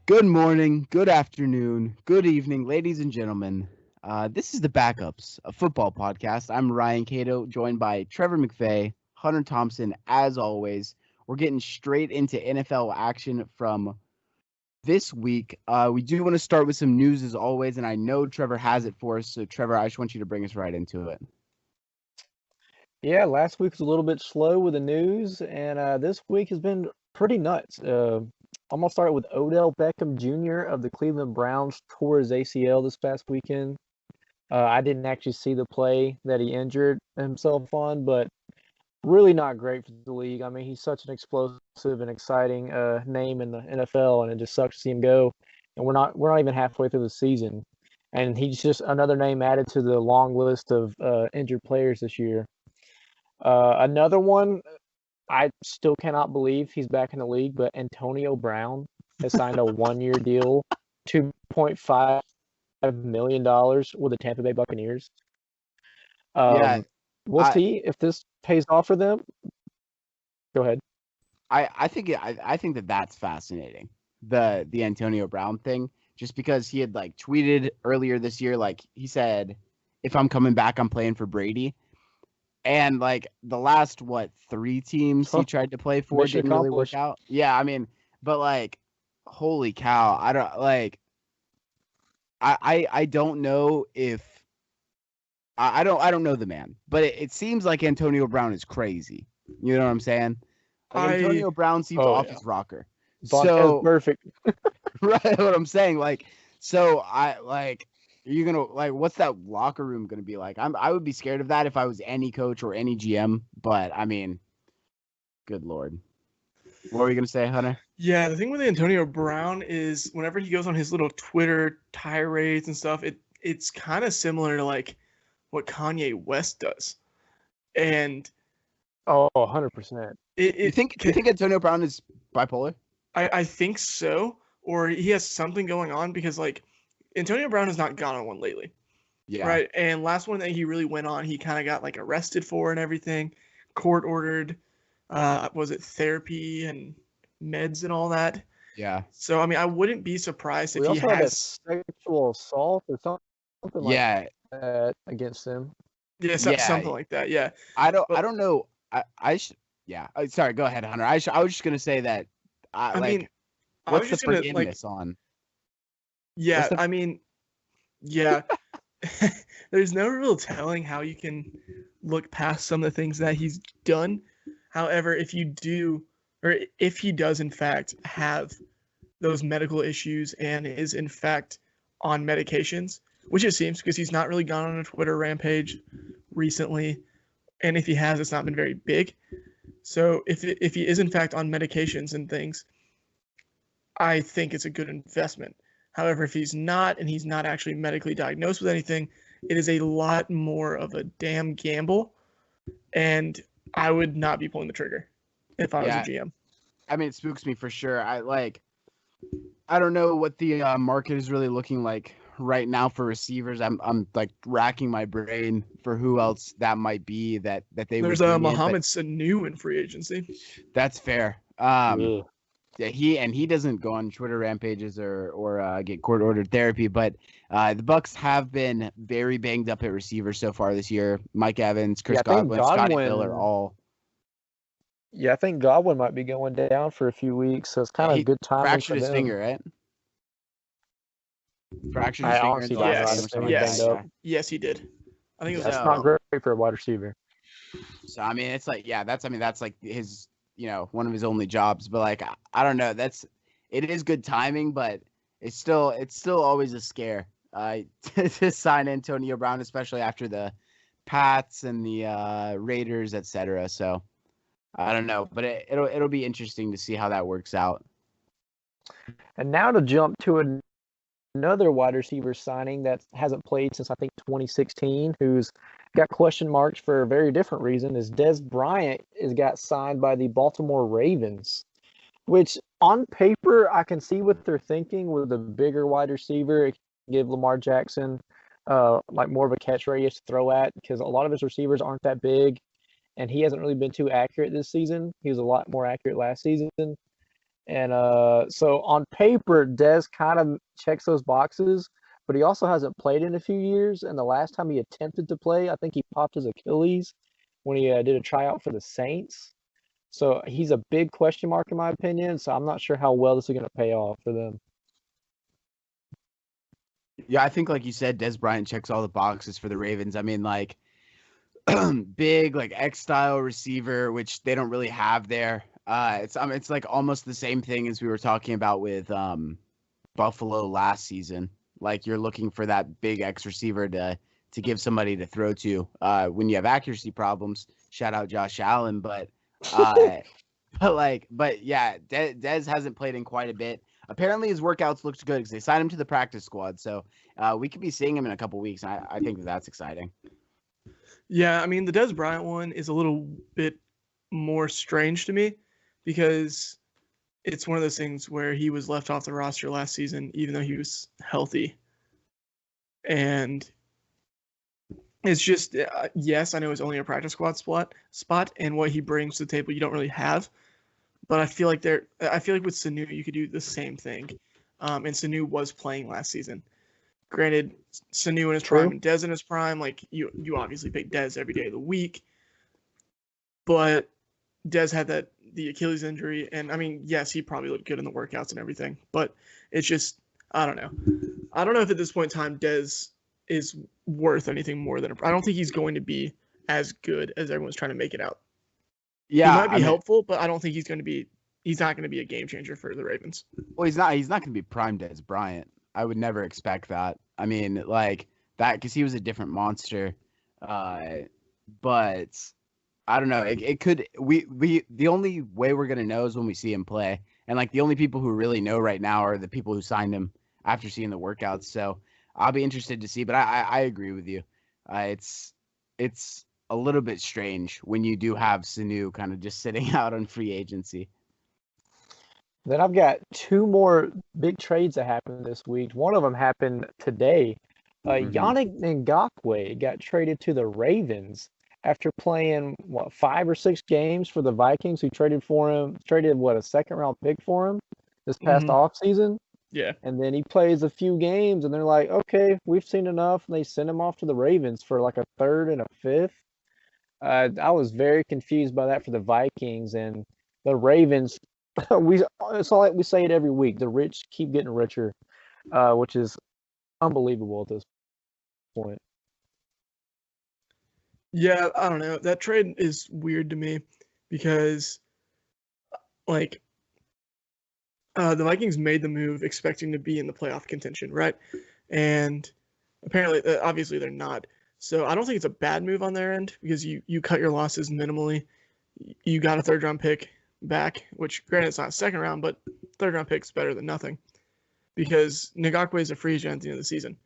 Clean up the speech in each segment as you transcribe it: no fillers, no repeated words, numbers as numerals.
Good morning, good afternoon, good evening, ladies and gentlemen. This is the Backups, a football podcast. I'm Ryan Cato, joined by Trevor McVeigh, Hunter Thompson. As always, we're getting straight into NFL action from this week. We do want to start with some news as always, and I know Trevor has it for us. So, Trevor, I just want you to bring us right into it. Yeah, last week was a little bit slow with the news, and this week has been pretty nuts. I'm gonna start with Odell Beckham Jr. of the Cleveland Browns tore his ACL this past weekend. I didn't actually see the play that he injured himself on, but really not great for the league. I mean, he's such an explosive and exciting name in the NFL, and it just sucks to see him go. And we're not even halfway through the season, and he's just another name added to the long list of injured players this year. Another one, I still cannot believe he's back in the league, but Antonio Brown has signed a 1-year deal, $2.5 million with the Tampa Bay Buccaneers. Yeah, We'll I see if this pays off for them. Go ahead. I think that that's fascinating. The Antonio Brown thing, just because he had like tweeted earlier this year, like he said, if I'm coming back, I'm playing for Brady. And like the last three teams he tried to play for Mission didn't really work accomplished. out. Yeah, I mean, but like, holy cow, I don't like. I don't know if I don't know the man, but it seems like Antonio Brown is crazy. You know what I'm saying? Like I Antonio Brown seems Oh off yeah, his rocker. Vontez So perfect. right, what I'm saying, like, so I like. Are you gonna like? What's that locker room gonna be like? I would be scared of that if I was any coach or any GM. But I mean, good lord. What were you gonna say, Hunter? Yeah, the thing with Antonio Brown is whenever he goes on his little Twitter tirades and stuff, it's kind of similar to like what Kanye West does, and Oh, 100%. You it think Antonio Brown is bipolar? I think so, or he has something going on because like Antonio Brown has not gone on one lately, Yeah. right? And last one that he really went on, he kind of got like arrested for and everything, court ordered, was it therapy and meds and all that. Yeah. So I mean, I wouldn't be surprised if We he also had a has, sexual assault or something like Yeah. that against him. yeah, Yeah. something like that. Yeah, I but don't know. I should. Yeah. Sorry. Go ahead, Hunter. I was just gonna say that. I mean, Like, I what's was the just gonna like, forgiveness on? What's yeah, the? I mean, yeah. There's no real telling how you can look past some of the things that he's done. However, if you do, or if he does in fact have those medical issues and is in fact on medications, which it seems because he's not really gone on a Twitter rampage recently, and if he has, it's not been very big. So if he is in fact on medications and things, I think it's a good investment. However, if he's not and he's not actually medically diagnosed with anything, it is a lot more of a damn gamble, and I would not be pulling the trigger if I was a Yeah. GM. I mean, it spooks me for sure. I don't know what the market is really looking like right now for receivers. I'm like racking my brain for who else that might be that they There's would a bring in, but Mohamed Sanu in free agency. that's fair. Yeah. Yeah, he doesn't go on Twitter rampages or get court ordered therapy, but the Bucks have been very banged up at receiver so far this year. Mike Evans, Chris Yeah, I think Godwin, Scotty Miller, all Yeah, I think Godwin might be going down for a few weeks, so it's yeah, kind of he good timing for fractured his them. finger, right? Fractured his I finger in honestly the don't know. last I game or just Yes, know something he's like banged that. yes, up. Yeah. yes, he did. I think it was That's a not So great for a wide receiver. so I mean, it's like that's like his one of his only jobs, but like I don't know, it is good timing, but it's still always a scare. To sign Antonio Brown, especially after the Pats and the Raiders, etc. So I don't know, but it'll be interesting to see how that works out. And now to jump to another wide receiver signing that hasn't played since I think 2016, who's got question marks for a very different reason, is Des Bryant has got signed by the Baltimore Ravens, which on paper I can see what they're thinking with a bigger wide receiver. It can give Lamar Jackson like more of a catch radius to throw at because a lot of his receivers aren't that big, and he hasn't really been too accurate this season. He was a lot more accurate last season. And so on paper, Dez kind of checks those boxes, but he also hasn't played in a few years. And the last time he attempted to play, I think he popped his Achilles when he did a tryout for the Saints. So he's a big question mark in my opinion. So I'm not sure how well this is going to pay off for them. Yeah, I think like you said, Des Bryant checks all the boxes for the Ravens. I mean, like big like X style receiver, which they don't really have there. It's like almost the same thing as we were talking about with Buffalo last season. Like you're looking for that big X receiver to give somebody to throw to when you have accuracy problems. Shout out Josh Allen, but but yeah, Dez hasn't played in quite a bit. Apparently his workouts looked good because they signed him to the practice squad, so we could be seeing him in a couple weeks. And I think that's exciting. Yeah, I mean, the Des Bryant one is a little bit more strange to me because it's one of those things where he was left off the roster last season, even though he was healthy. And it's just, yes, I know it's only a practice squad spot, and what he brings to the table you don't really have. But I feel like with Sanu, you could do the same thing. And Sanu was playing last season. Granted, Sanu in his prime and Dez in his prime, like you obviously pick Dez every day of the week, but Dez had the Achilles injury, and I mean, yes, he probably looked good in the workouts and everything, but it's just I don't know. I don't know if at this point in time Dez is worth anything more than I don't think he's going to be as good as everyone's trying to make it out. Yeah, he might be helpful, but I don't think he's not going to be a game changer for the Ravens. Well, he's not going to be prime Des Bryant. I would never expect that. I mean, like that because he was a different monster. But I don't know. It could the only way we're gonna know is when we see him play, and like the only people who really know right now are the people who signed him after seeing the workouts. So I'll be interested to see. But I agree with you. It's a little bit strange when you do have Sanu kind of just sitting out on free agency. Then I've got two more big trades that happened this week. One of them happened today. Yannick Ngakoue got traded to the Ravens after playing 5 or 6 games for the Vikings, who traded a second-round pick for him this past offseason. Yeah. And then he plays a few games, and they're like, okay, we've seen enough, and they send him off to the Ravens for like a third and a fifth. I was very confused by that for the Vikings, and the Ravens. It's all like we say it every week. The rich keep getting richer, which is unbelievable at this point. Yeah, I don't know. That trade is weird to me because, like, the Vikings made the move expecting to be in the playoff contention, right? And apparently, obviously, they're not. So I don't think it's a bad move on their end because you cut your losses minimally. You got a third-round pick back, which granted it's not a second round, but third round pick's better than nothing because Ngakoue is a free agent at the end of the season.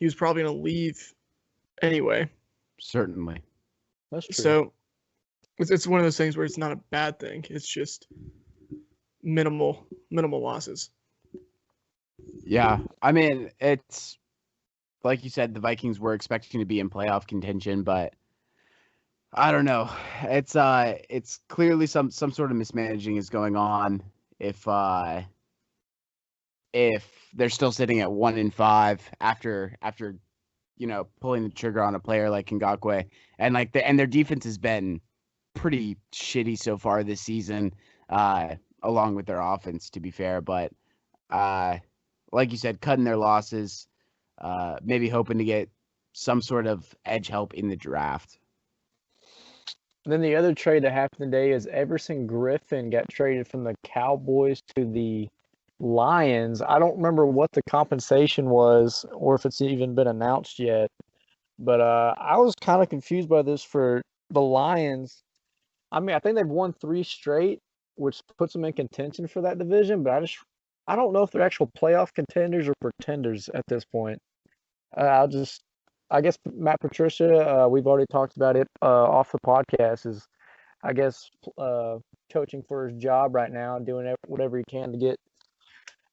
He was probably going to leave anyway. Certainly. That's true. So it's one of those things where it's not a bad thing. It's just minimal losses. Yeah. I mean, it's like you said, the Vikings were expecting to be in playoff contention, but I don't know. It's clearly some sort of mismanaging is going on if they're still sitting at 1-5 after pulling the trigger on a player like Ngakoue, and their defense has been pretty shitty so far this season, along with their offense, to be fair. But like you said, cutting their losses, maybe hoping to get some sort of edge help in the draft. And then the other trade that happened today is Everson Griffin got traded from the Cowboys to the Lions. I don't remember what the compensation was or if it's even been announced yet. But I was kind of confused by this for the Lions. I mean, I think they've won 3 straight, which puts them in contention for that division. But I don't know if they're actual playoff contenders or pretenders at this point. I guess Matt Patricia, we've already talked about it off the podcast, is I guess coaching for his job right now and doing whatever he can to get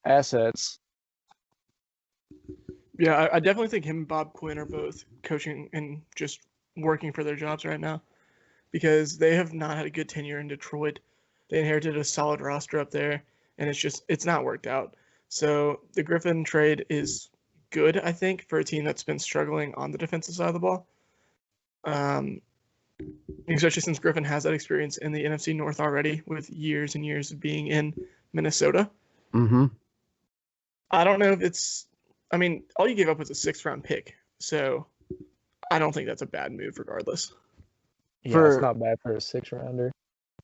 assets. Yeah, I definitely think him and Bob Quinn are both coaching and just working for their jobs right now because they have not had a good tenure in Detroit. They inherited a solid roster up there, and it's not worked out. So the Griffin trade is good, I think, for a team that's been struggling on the defensive side of the ball. Especially since Griffin has that experience in the NFC North already with years and years of being in Minnesota. Mm-hmm. I don't know if it's – I mean, all you gave up was a 6th-round pick. So I don't think that's a bad move regardless. Yeah, it's not bad for a 6th-rounder.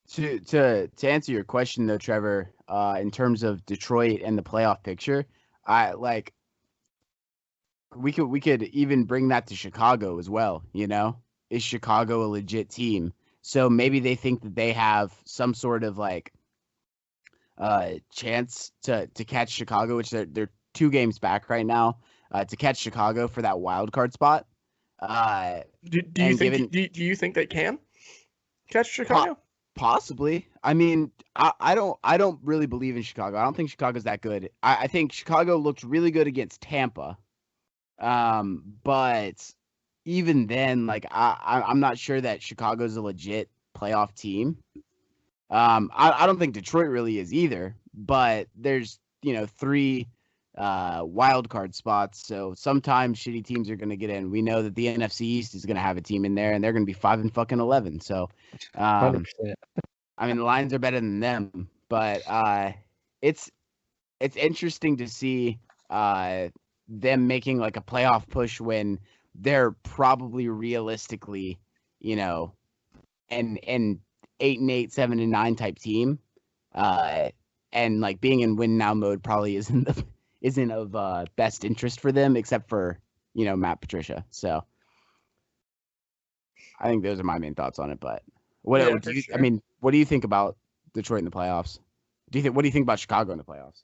To answer your question, though, Trevor, in terms of Detroit and the playoff picture, we could even bring that to Chicago as well, you know? Is Chicago a legit team? So maybe they think that they have some sort of chance to catch Chicago, which they're 2 games back right now, to catch Chicago for that wild card spot. Do you think they can catch Chicago? Possibly. I mean, I don't really believe in Chicago. I don't think Chicago's that good. I think Chicago looked really good against Tampa. But even then, I'm not sure that Chicago's a legit playoff team. I don't think Detroit really is either, but there's, 3 wild card spots. So sometimes shitty teams are going to get in. We know that the NFC East is going to have a team in there, and they're going to be 5-11. So, 100%. I mean, the Lions are better than them, but it's interesting to see them making like a playoff push when they're probably realistically, an 8-8, 7-9 type team, and like being in win now mode probably isn't of best interest for them, except for Matt Patricia. So I think those are my main thoughts on it. But what do you? Sure. I mean, what do you think about Detroit in the playoffs? What do you think about Chicago in the playoffs?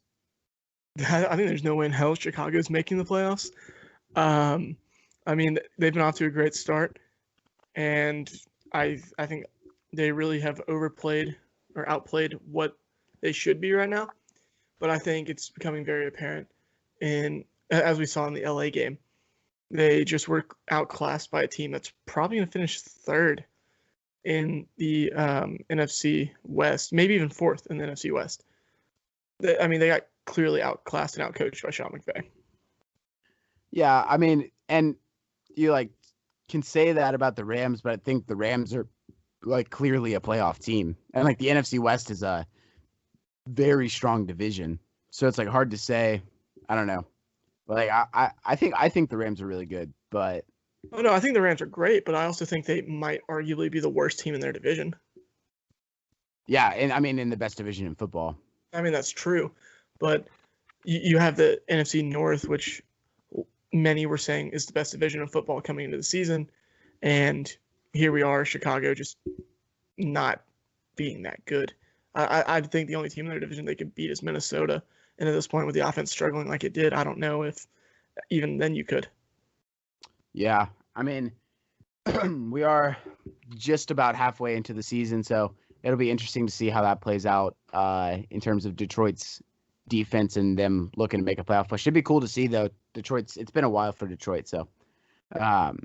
I think there's no way in hell Chicago's making the playoffs. I mean, they've been off to a great start, and I think they really have overplayed or outplayed what they should be right now. But I think it's becoming very apparent, as we saw in the LA game, they just were outclassed by a team that's probably going to finish 3rd in the NFC West, maybe even 4th in the NFC West. They got clearly outclassed and outcoached by Sean McVay. Yeah, I mean, and you can say that about the Rams, but I think the Rams are clearly a playoff team, and the NFC West is a very strong division, so it's hard to say. I don't know, but I think the Rams are really good, but I think the Rams are great, but I also think they might arguably be the worst team in their division. Yeah, and I mean in the best division in football. I mean that's true, but you have the NFC North, which many were saying is the best division of football coming into the season, and here we are, Chicago just not being that good. I think the only team in their division they could beat is Minnesota, and at this point with the offense struggling like it did, I don't know if even then you could. Yeah, I mean, we are just about halfway into the season, so it'll be interesting to see how that plays out in terms of Detroit's defense and them looking to make a playoff push. It'd be cool to see, though. It's been a while for Detroit, so. But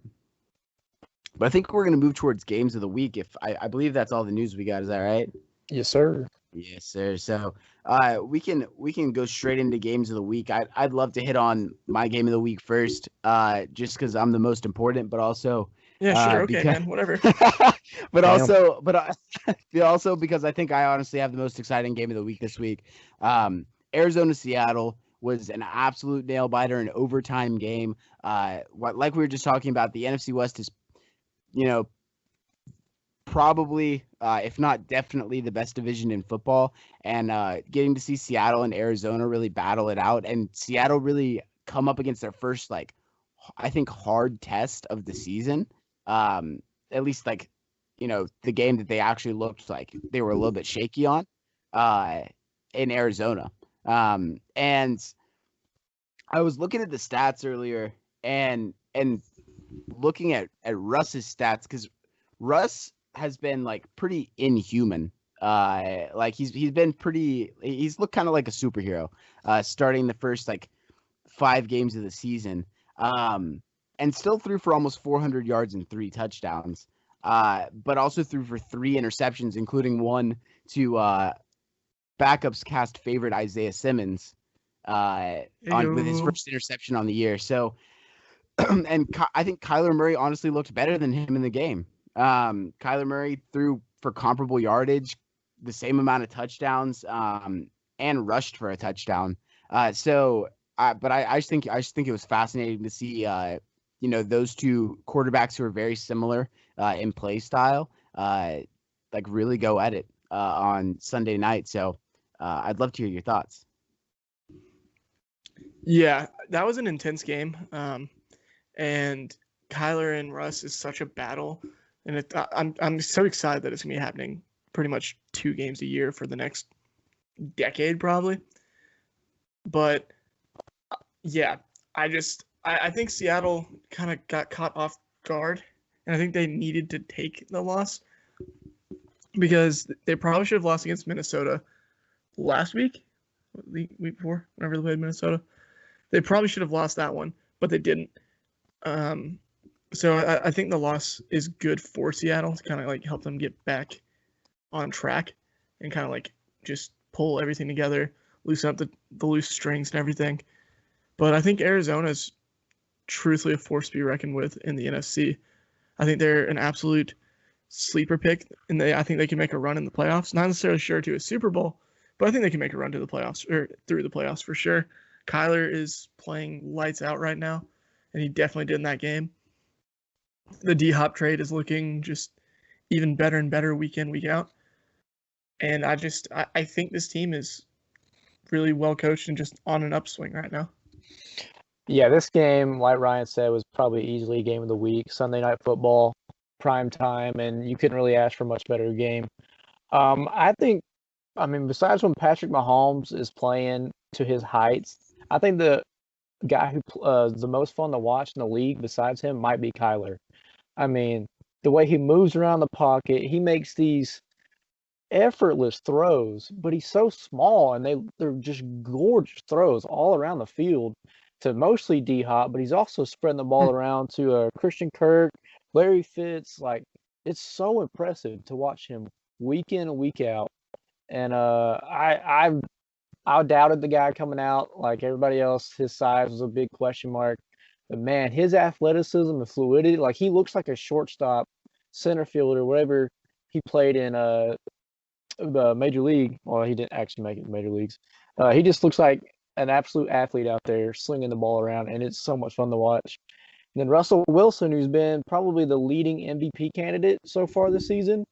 I think we're going to move towards games of the week. If I believe that's all the news we got. Is that right? Yes, sir. Yes, sir. So we can go straight into games of the week. I'd love to hit on my game of the week first, just because I'm the most important, but also sure, okay, man, whatever. but also because I think I honestly have the most exciting game of the week this week. Arizona Seattle was an absolute nail biter, an overtime game. Like we were just talking about, the NFC West is, probably, if not definitely, the best division in football. And getting to see Seattle and Arizona really battle it out, and Seattle really come up against their first, I think, hard test of the season. At least, the game that they actually looked like they were a little bit shaky on in Arizona. And I was looking at the stats earlier and looking at Russ's stats, because Russ has been pretty inhuman. He's looked kind of like a superhero starting the first 5 games of the season, and still threw for almost 400 yards and 3 touchdowns, but also threw for 3 interceptions, including one to backups cast favorite Isaiah Simmons with his Ew. first interception on the year. So, and I think Kyler Murray honestly looked better than him in the game. Kyler Murray threw for comparable yardage, the same amount of touchdowns, and rushed for a touchdown. But I just think it was fascinating to see, those two quarterbacks who are very similar in play style, like really go at it on Sunday night. So I'd love to hear your thoughts. Yeah, that was an intense game. And Kyler and Russ is such a battle, and I'm so excited that it's gonna be happening pretty much 2 games a year for the next decade probably. But yeah, I think Seattle kind of got caught off guard, and I think they needed to take the loss because they probably should have lost against Minnesota last week, the week before, whenever they played Minnesota. They probably should have lost that one, but they didn't. So I think the loss is good for Seattle to kind of like help them get back on track and kind of like just pull everything together, loosen up the loose strings and everything. But I think Arizona's truthfully a force to be reckoned with in the NFC. I think they're an absolute sleeper pick, and I think they can make a run in the playoffs. Not necessarily sure to a Super Bowl, but I think they can make a run to the playoffs or through the playoffs for sure. Kyler is playing lights out right now, and he definitely did in that game. The D-Hop trade is looking just even better and better week in, week out. And I think this team is really well coached and just on an upswing right now. Yeah, this game, like Ryan said, was probably easily game of the week. Sunday Night Football, prime time, and you couldn't really ask for a much better game. Besides when Patrick Mahomes is playing to his heights, I think the guy who is the most fun to watch in the league besides him might be Kyler. I mean, the way he moves around the pocket, he makes these effortless throws, but he's so small, and they're just gorgeous throws all around the field to mostly D-Hop, but he's also spreading the ball around to Christian Kirk, Larry Fitz. Like, it's so impressive to watch him week in and week out. And I doubted the guy coming out like everybody else. His size was a big question mark. But man, his athleticism and fluidity, like he looks like a shortstop, center fielder, wherever he played in the major league. Well, he didn't actually make it to major leagues. He just looks like an absolute athlete out there slinging the ball around, and it's so much fun to watch. And then Russell Wilson, who's been probably the leading MVP candidate so far this season,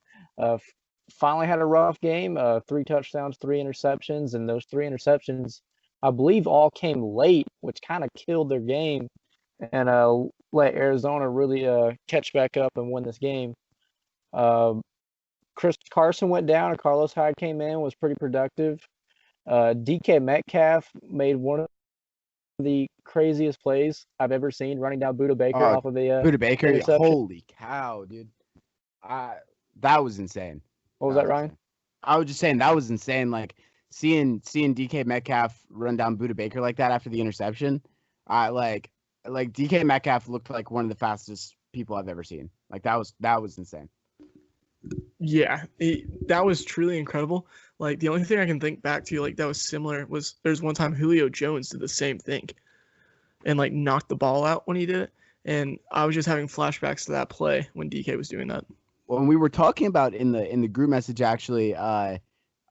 finally had a rough game. 3 touchdowns, 3 interceptions, and those 3 interceptions, I believe, all came late, which kind of killed their game and let Arizona really catch back up and win this game. Chris Carson went down, and Carlos Hyde came in, was pretty productive. DK Metcalf made one of the craziest plays I've ever seen, running down Budda Baker off of a Budda Baker, interception. Holy cow, dude! That was insane. What was that, Ryan? I was just saying that was insane. Like seeing DK Metcalf run down Budda Baker like that after the interception. Like DK Metcalf looked like one of the fastest people I've ever seen. Like that was insane. Yeah, that was truly incredible. Like the only thing I can think back to like that was similar was there's one time Julio Jones did the same thing and like knocked the ball out when he did it. And I was just having flashbacks to that play when DK was doing that. When we were talking about in the group message, actually, I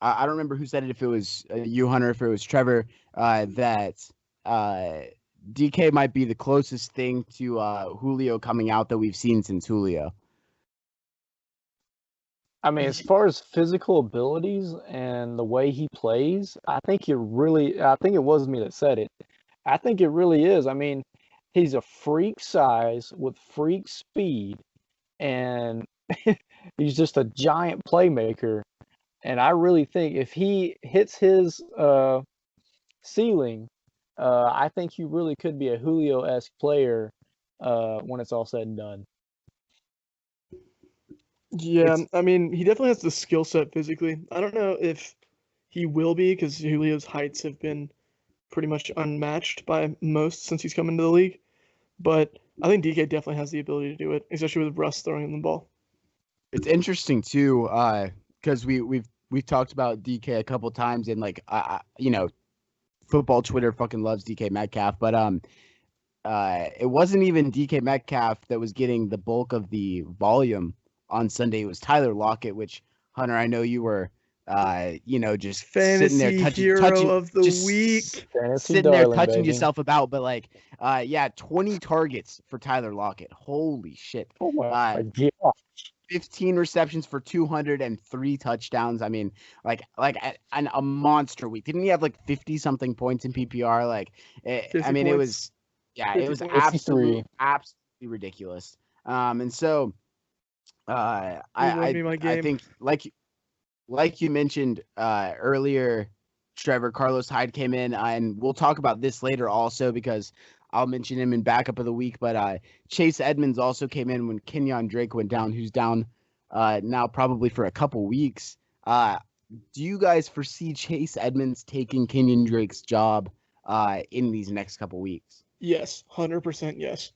don't remember who said it, if it was you, Hunter, if it was Trevor, that DK might be the closest thing to Julio coming out that we've seen since Julio. I mean, as far as physical abilities and the way he plays, I think it was me that said it. I think it really is. I mean, he's a freak size with freak speed, and he's just a giant playmaker. And I really think if he hits his ceiling, I think he really could be a Julio-esque player when it's all said and done. Yeah, I mean, he definitely has the skill set physically. I don't know if he will be because Julio's heights have been pretty much unmatched by most since he's come into the league. But I think DK definitely has the ability to do it, especially with Russ throwing him the ball. It's interesting too, because we've we've talked about DK a couple times, and like football Twitter fucking loves DK Metcalf, but it wasn't even DK Metcalf that was getting the bulk of the volume on Sunday. It was Tyler Lockett, which Hunter, I know you were, just sitting there Fantasy hero of the week. Fantasy sitting there darling, touching baby. yourself about, but like, 20 targets for Tyler Lockett. Holy shit. Oh my god. 15 receptions for 203 touchdowns. I mean, a monster week. Didn't he have like 50 something points in PPR? Like, I mean, points. it was 50 absolutely ridiculous. And so, I think like you mentioned earlier, Trevor, Carlos Hyde came in, and we'll talk about this later also because I'll mention him in backup of the week. But Chase Edmonds also came in when Kenyon Drake went down, who's down now probably for a couple weeks. Do you guys foresee Chase Edmonds taking Kenyon Drake's job in these next couple weeks? Yes, 100% yes.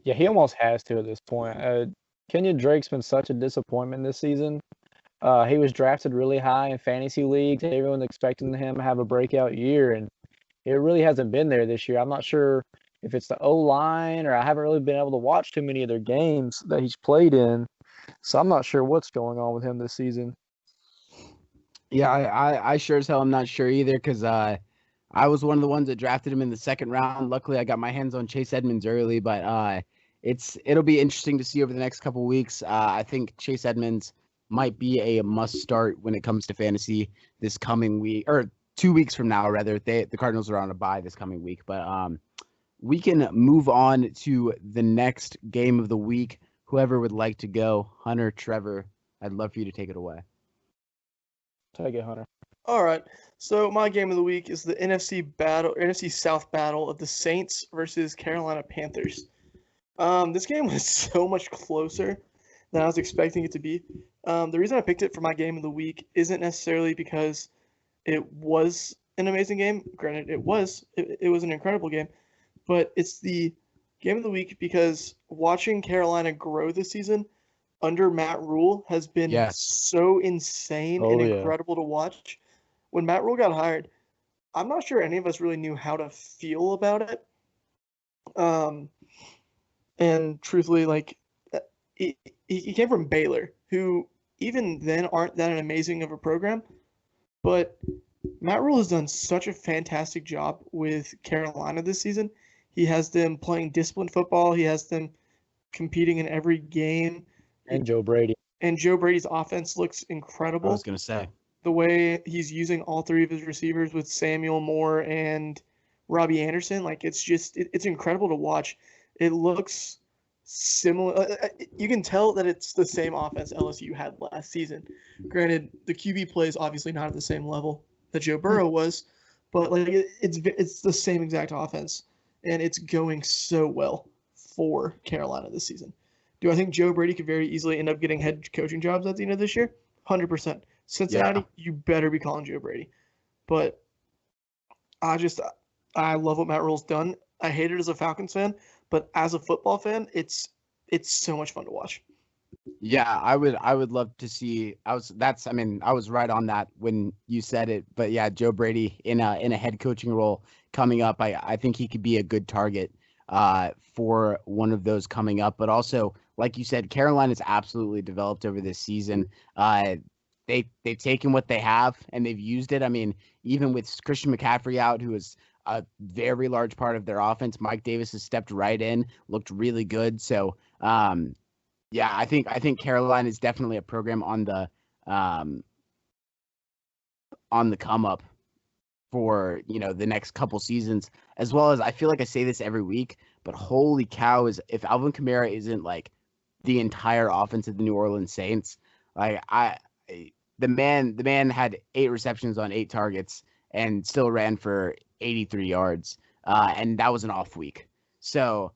Yeah, he almost has to at this point. Kenyon Drake's been such a disappointment this season. He was drafted really high in fantasy leagues. Everyone's expecting him to have a breakout year, and it really hasn't been there this year. I'm not sure if it's the O-line, or I haven't really been able to watch too many of their games that he's played in. So I'm not sure what's going on with him this season. Yeah, I sure as hell am not sure either because I was one of the ones that drafted him in the second round. Luckily, I got my hands on Chase Edmonds early, but it'll be interesting to see over the next couple of weeks. I think Chase Edmonds might be a must start when it comes to fantasy this coming week, or 2 weeks from now, rather. The Cardinals are on a bye this coming week, but we can move on to the next game of the week. Whoever would like to go, Hunter, Trevor, I'd love for you to take it away. Take it, Hunter. All right. So my game of the week is the NFC South battle of the Saints versus Carolina Panthers. This game was so much closer than I was expecting it to be. The reason I picked it for my game of the week isn't necessarily because it was an amazing game. Granted, it was an incredible game, but it's the game of the week because watching Carolina grow this season under Matt Rule has been so insane and incredible to watch. When Matt Rule got hired, I'm not sure any of us really knew how to feel about it. And truthfully, like, he came from Baylor, who even then aren't that amazing of a program. But Matt Rule has done such a fantastic job with Carolina this season. He has them playing disciplined football. He has them competing in every game. And Joe Brady. And Joe Brady's offense looks incredible. I was going to say. The way he's using all three of his receivers with Samuel Moore and Robbie Anderson, like, it's incredible to watch. It looks similar. You can tell that it's the same offense LSU had last season. Granted, the QB play is obviously not at the same level that Joe Burrow was, but like it's the same exact offense, and it's going so well for Carolina this season. Do I think Joe Brady could very easily end up getting head coaching jobs at the end of this year? 100%. Cincinnati, you better be calling Joe Brady. But I love what Matt Rule's done. I hate it as a Falcons fan, but as a football fan, it's so much fun to watch. Yeah, I would love to see. I was right on that when you said it. But yeah, Joe Brady in a head coaching role coming up, I think he could be a good target for one of those coming up. But also, like you said, Carolina's absolutely developed over this season. They've taken what they have and they've used it. I mean, even with Christian McCaffrey out, who is a very large part of their offense, Mike Davis has stepped right in, looked really good. So, yeah, I think Carolina is definitely a program on the come up for the next couple seasons, as well as I feel like I say this every week, but holy cow, is if Alvin Kamara isn't like the entire offense of the New Orleans Saints, like the man had 8 receptions on 8 targets and still ran for 83 yards, and that was an off week. So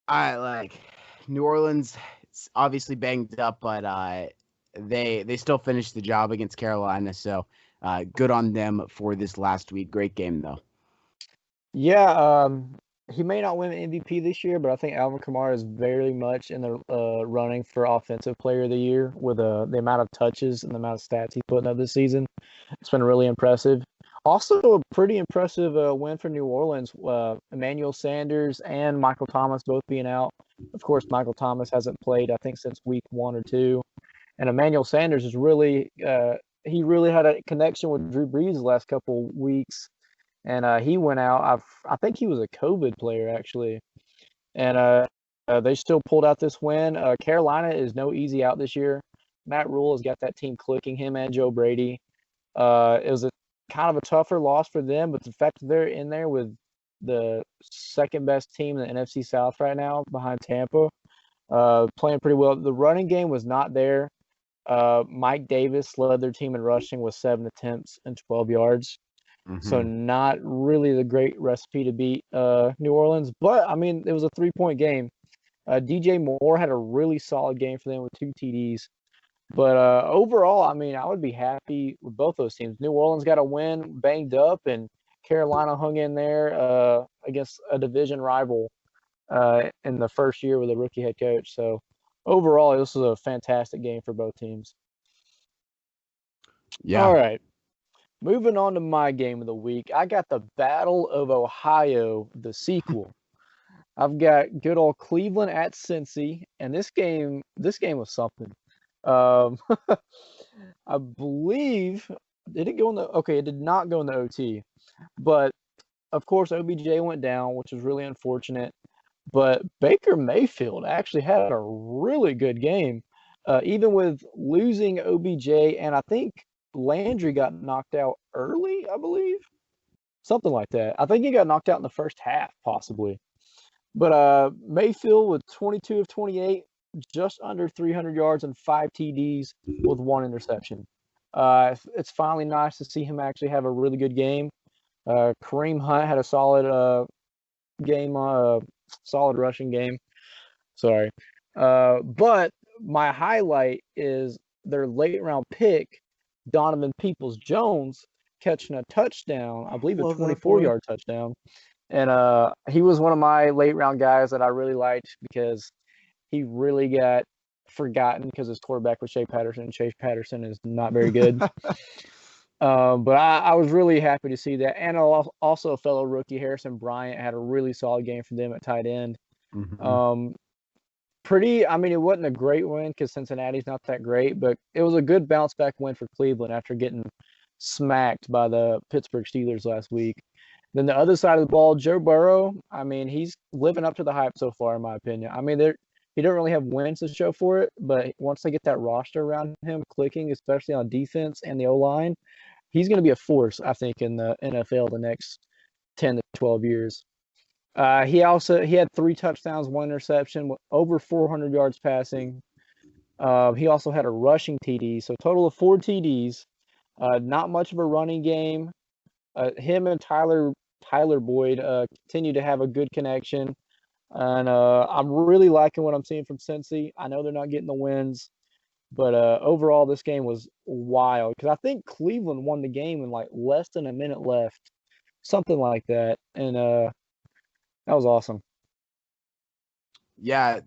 I like New Orleans. It's obviously banged up, but they still finished the job against Carolina. So good on them for this last week. Great game though. Yeah, he may not win MVP this year, but I think Alvin Kamara is very much in the running for Offensive Player of the Year with the amount of touches and the amount of stats he's putting up this season. It's been really impressive. Also, a pretty impressive win for New Orleans. Emmanuel Sanders and Michael Thomas both being out. Of course, Michael Thomas hasn't played, I think, since week 1 or 2. And Emmanuel Sanders is really he really had a connection with Drew Brees the last couple weeks, and he went out. I think he was a COVID player actually, and they still pulled out this win. Carolina is no easy out this year. Matt Rule has got that team clicking, him and Joe Brady. It was a kind of a tougher loss for them, but the fact that they're in there with the second best team in the NFC South right now behind Tampa, playing pretty well. The running game was not there. Mike Davis led their team in rushing with 7 attempts and 12 yards. So not really the great recipe to beat New Orleans. But, I mean, it was a 3-point game. DJ Moore had a really solid game for them with 2 TDs. But overall, I mean, I would be happy with both those teams. New Orleans got a win, banged up, and Carolina hung in there against a division rival in the first year with a rookie head coach. So overall, this was a fantastic game for both teams. Yeah. All right. Moving on to my game of the week. I got the Battle of Ohio, the sequel. I've got good old Cleveland at Cincy, and this game was something. I believe it did not go in the OT, but of course OBJ went down, which was really unfortunate. But Baker Mayfield actually had a really good game, even with losing OBJ, and I think Landry got knocked out early, I believe, something like that. I think he got knocked out in the first half, possibly. But Mayfield with 22 of 28, just under 300 yards and 5 TDs with 1 interception. It's finally nice to see him actually have a really good game. Kareem Hunt had a solid game, solid rushing game. Sorry. But my highlight is their late round pick, Donovan Peoples-Jones, catching a touchdown, I believe a 24-yard touchdown. And he was one of my late round guys that I really liked because he really got forgotten because his quarterback was Shea Patterson. Shea Patterson is not very good. But I was really happy to see that. And also a fellow rookie, Harrison Bryant, had a really solid game for them at tight end. I mean, it wasn't a great win because Cincinnati's not that great, but it was a good bounce back win for Cleveland after getting smacked by the Pittsburgh Steelers last week. Then the other side of the ball, Joe Burrow, I mean, he's living up to the hype so far, in my opinion. I mean, he don't really have wins to show for it, but once they get that roster around him clicking, especially on defense and the O-line, he's going to be a force, I think, in the NFL the next 10 to 12 years. He had 3 touchdowns, 1 interception, over 400 yards passing. He also had a rushing TD, so a total of 4 TDs. Not much of a running game. Him and Tyler Boyd continue to have a good connection. And I'm really liking what I'm seeing from Cincy. I know they're not getting the wins, but overall this game was wild because I think Cleveland won the game in like less than a minute left, something like that. And that was awesome. Yeah,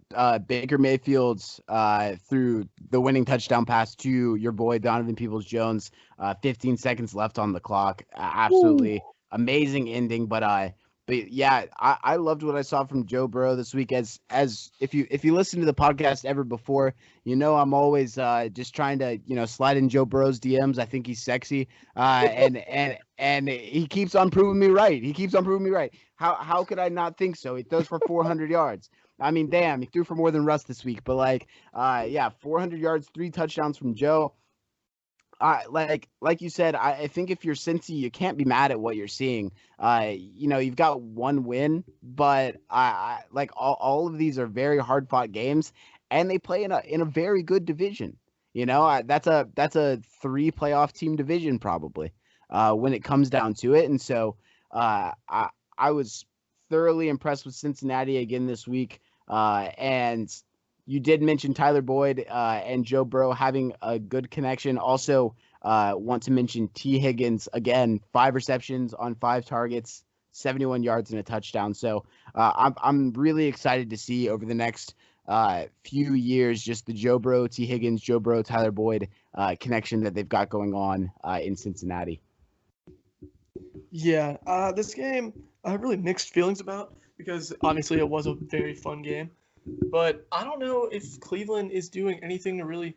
Baker Mayfield's threw the winning touchdown pass to your boy Donovan Peoples-Jones. 15 seconds left on the clock. Absolutely amazing ending. But yeah, I loved what I saw from Joe Burrow this week. As if you listen to the podcast ever before, you know I'm always just trying to slide in Joe Burrow's DMs. I think he's sexy, and he keeps on proving me right. How could I not think so? He throws for 400 yards. I mean, damn, he threw for more than Russ this week. But yeah, 400 yards, 3 touchdowns from Joe. Like you said, I think if you're Cincy, you can't be mad at what you're seeing. You've got 1 win, but I like all of these are very hard fought games, and they play in a very good division. That's a 3 playoff team division probably when it comes down to it. And so I was thoroughly impressed with Cincinnati again this week. And you did mention Tyler Boyd and Joe Burrow having a good connection. Also, want to mention T. Higgins again, 5 receptions on 5 targets, 71 yards and a touchdown. So I'm really excited to see over the next few years just the Joe Burrow, T. Higgins, Joe Burrow, Tyler Boyd connection that they've got going on in Cincinnati. Yeah, this game I have really mixed feelings about because obviously it was a very fun game. But I don't know if Cleveland is doing anything to really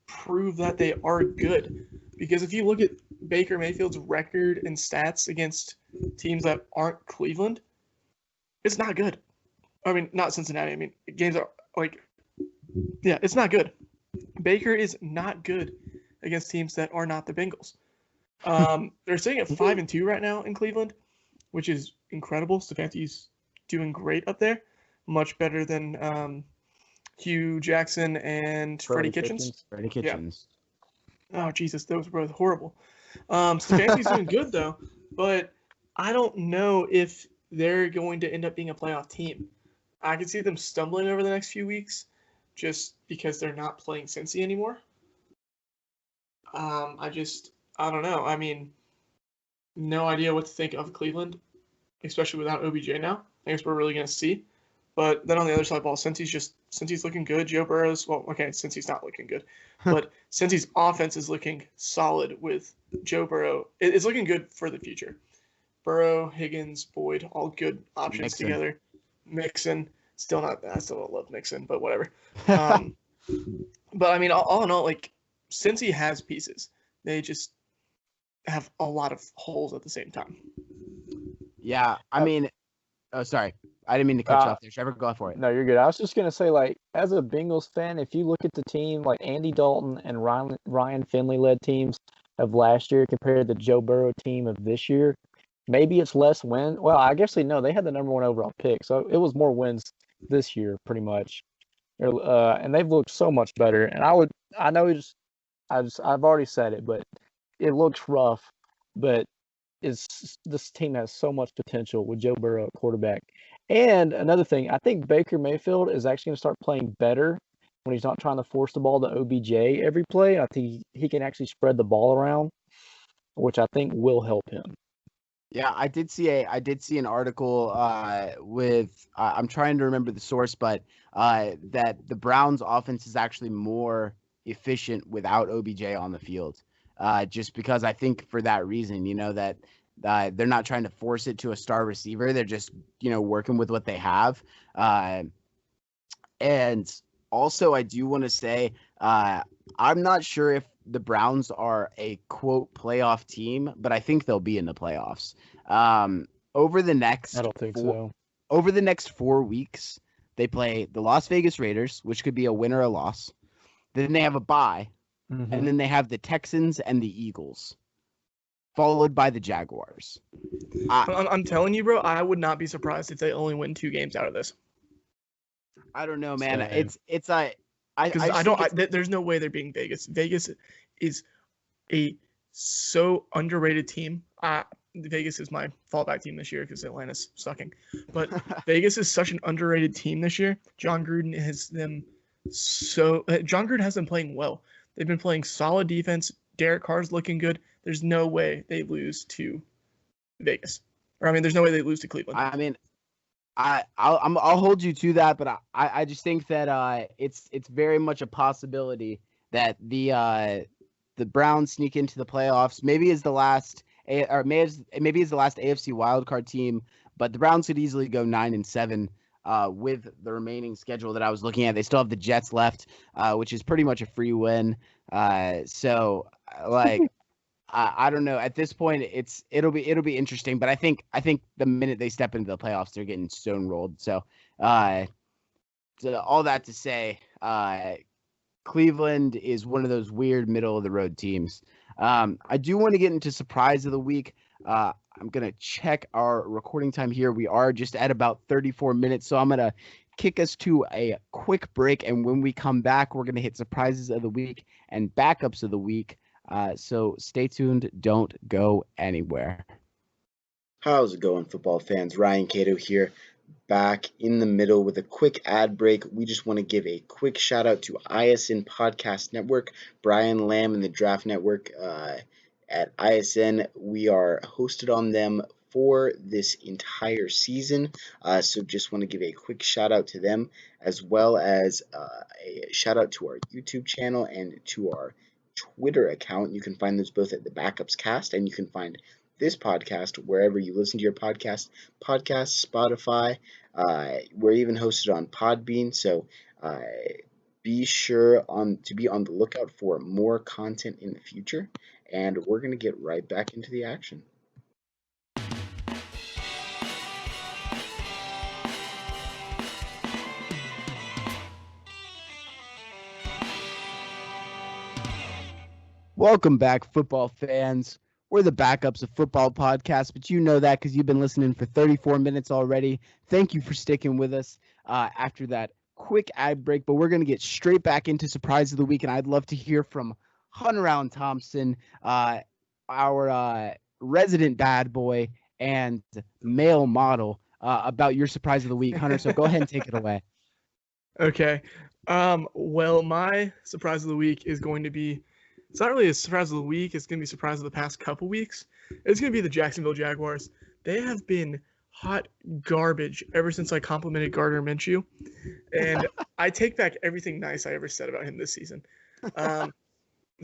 prove that they are good. Because if you look at Baker Mayfield's record and stats against teams that aren't Cleveland, it's not good. I mean, not Cincinnati. I mean, games are like, yeah, it's not good. Baker is not good against teams that are not the Bengals. They're sitting at 5-2 right now in Cleveland, which is incredible. Stefanski's doing great up there, much better than Hugh Jackson and Freddie Kitchens. Freddie Kitchens. Yeah. Oh Jesus, those were both horrible. Stefanski's doing good though, but I don't know if they're going to end up being a playoff team. I can see them stumbling over the next few weeks, just because they're not playing Cincy anymore. I don't know. I mean, no idea what to think of Cleveland, especially without OBJ now. I guess we're really going to see. But then on the other side of the ball, since he's looking good, Joe Burrow's, well, okay, since he's not looking good, but since his offense is looking solid with Joe Burrow, it's looking good for the future. Burrow, Higgins, Boyd, all good options together. Mixon, I still don't love Mixon, but whatever. But I mean, all in all, like, since he has pieces, they just have a lot of holes at the same time. Yeah, I mean, oh, sorry. I didn't mean to cut you off there. Trevor, go for it. No, you're good. I was just going to say, like, as a Bengals fan, if you look at the team, like Andy Dalton and Ryan Finley-led teams of last year compared to the Joe Burrow team of this year, maybe it's less wins. Well, I guess they had the number one overall pick, so it was more wins this year, pretty much. And they've looked so much better. And I've already said it, but it looks rough, but this team has so much potential with Joe Burrow at quarterback. And another thing, I think Baker Mayfield is actually going to start playing better when he's not trying to force the ball to OBJ every play. I think he can actually spread the ball around, which I think will help him. Yeah, I did see an article with I'm trying to remember the source, but that the Browns' offense is actually more efficient without OBJ on the field. Just because I think for that reason, that they're not trying to force it to a star receiver. They're just, working with what they have. And also, I do want to say I'm not sure if the Browns are a, quote, playoff team, but I think they'll be in the playoffs. Over the next I don't think so. Over the next 4 weeks, they play the Las Vegas Raiders, which could be a win or a loss. Then they have a bye. Mm-hmm. And then they have the Texans and the Eagles, followed by the Jaguars. I'm telling you, bro, I would not be surprised if they only win 2 games out of this. I don't know, man. Same. There's no way they're being Vegas. Vegas is a so underrated team. Vegas is my fallback team this year because Atlanta's sucking. But Vegas is such an underrated team this year. John Gruden has them playing well. They've been playing solid defense. Derek Carr's looking good. There's no way they lose to Vegas. There's no way they lose to Cleveland. I mean, I'll hold you to that, but I just think that it's very much a possibility that the Browns sneak into the playoffs. Maybe as the last maybe as the last AFC wildcard team, but the Browns could easily go 9-7. With the remaining schedule that I was looking at, they still have the Jets left, which is pretty much a free win. So like, I don't know. At this point, it'll be interesting. But I think the minute they step into the playoffs, they're getting stonewalled. So all that to say, Cleveland is one of those weird middle of the road teams. I do want to get into surprise of the week. I'm going to check our recording time here. We are just at about 34 minutes. So I'm going to kick us to a quick break. And when we come back, we're going to hit surprises of the week and backups of the week. So stay tuned. Don't go anywhere. How's it going, football fans? Ryan Cato here, back in the middle with a quick ad break. We just want to give a quick shout out to ISN Podcast Network, Brian Lamb and the Draft Network. At ISN, we are hosted on them for this entire season. So just want to give a quick shout out to them, as well as a shout out to our YouTube channel and to our Twitter account. You can find those both at the Backups Cast, and you can find this podcast wherever you listen to your podcast, Spotify. We're even hosted on Podbean, so be sure to be on the lookout for more content in the future. And we're going to get right back into the action. Welcome back, football fans. We're the Backups of Football podcast, but you know that because you've been listening for 34 minutes already. Thank you for sticking with us after that quick ad break, but we're going to get straight back into Surprise of the Week, and I'd love to hear from Hunter Allen Thompson, our resident bad boy and male model, about your Surprise of the Week. Hunter, so go ahead and take it away. Okay. Well, my Surprise of the Week is going to be, it's not really a surprise of the week. It's going to be a surprise of the past couple weeks. It's going to be the Jacksonville Jaguars. They have been hot garbage ever since I complimented Gardner Minshew. And I take back everything nice I ever said about him this season. The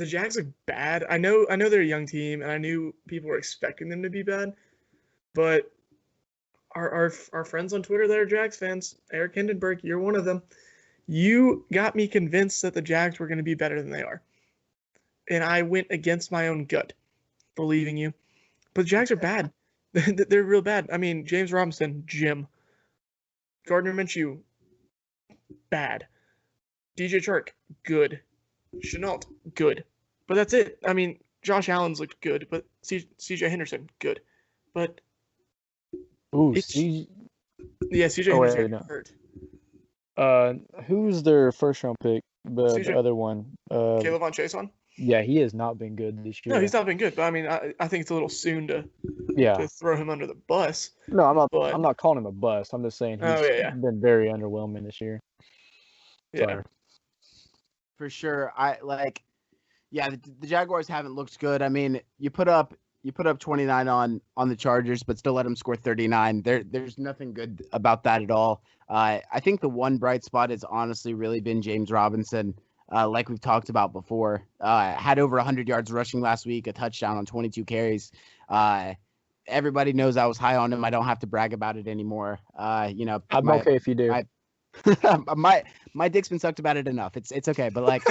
Jags are bad. I know they're a young team, and I knew people were expecting them to be bad. But our friends on Twitter that are Jags fans, Eric Hindenburg, you're one of them. You got me convinced that the Jags were going to be better than they are. And I went against my own gut, believing you. But the Jags are bad. They're real bad. I mean, James Robinson, Jim. Gardner Minshew, bad. DJ Chark, good. Chenault, good. But that's it. I mean, Josh Allen's looked good, but CJ Henderson, good. But CJ Henderson got hurt. Who's their first round pick? The other one. Caleb on Chase on? Yeah, he has not been good this year. No, he's not been good. But I mean, I think it's a little soon to throw him under the bus. No, I'm not calling him a bust. I'm just saying he's been very underwhelming this year. Yeah. For sure. The Jaguars haven't looked good. I mean, you put up 29 on the Chargers, but still let them score 39. There's nothing good about that at all. I think the one bright spot has honestly really been James Robinson. Like we've talked about before, had over 100 yards rushing last week, a touchdown on 22 carries. Everybody knows I was high on him. I don't have to brag about it anymore. I'm okay if you do. My dick's been sucked about it enough. It's okay, but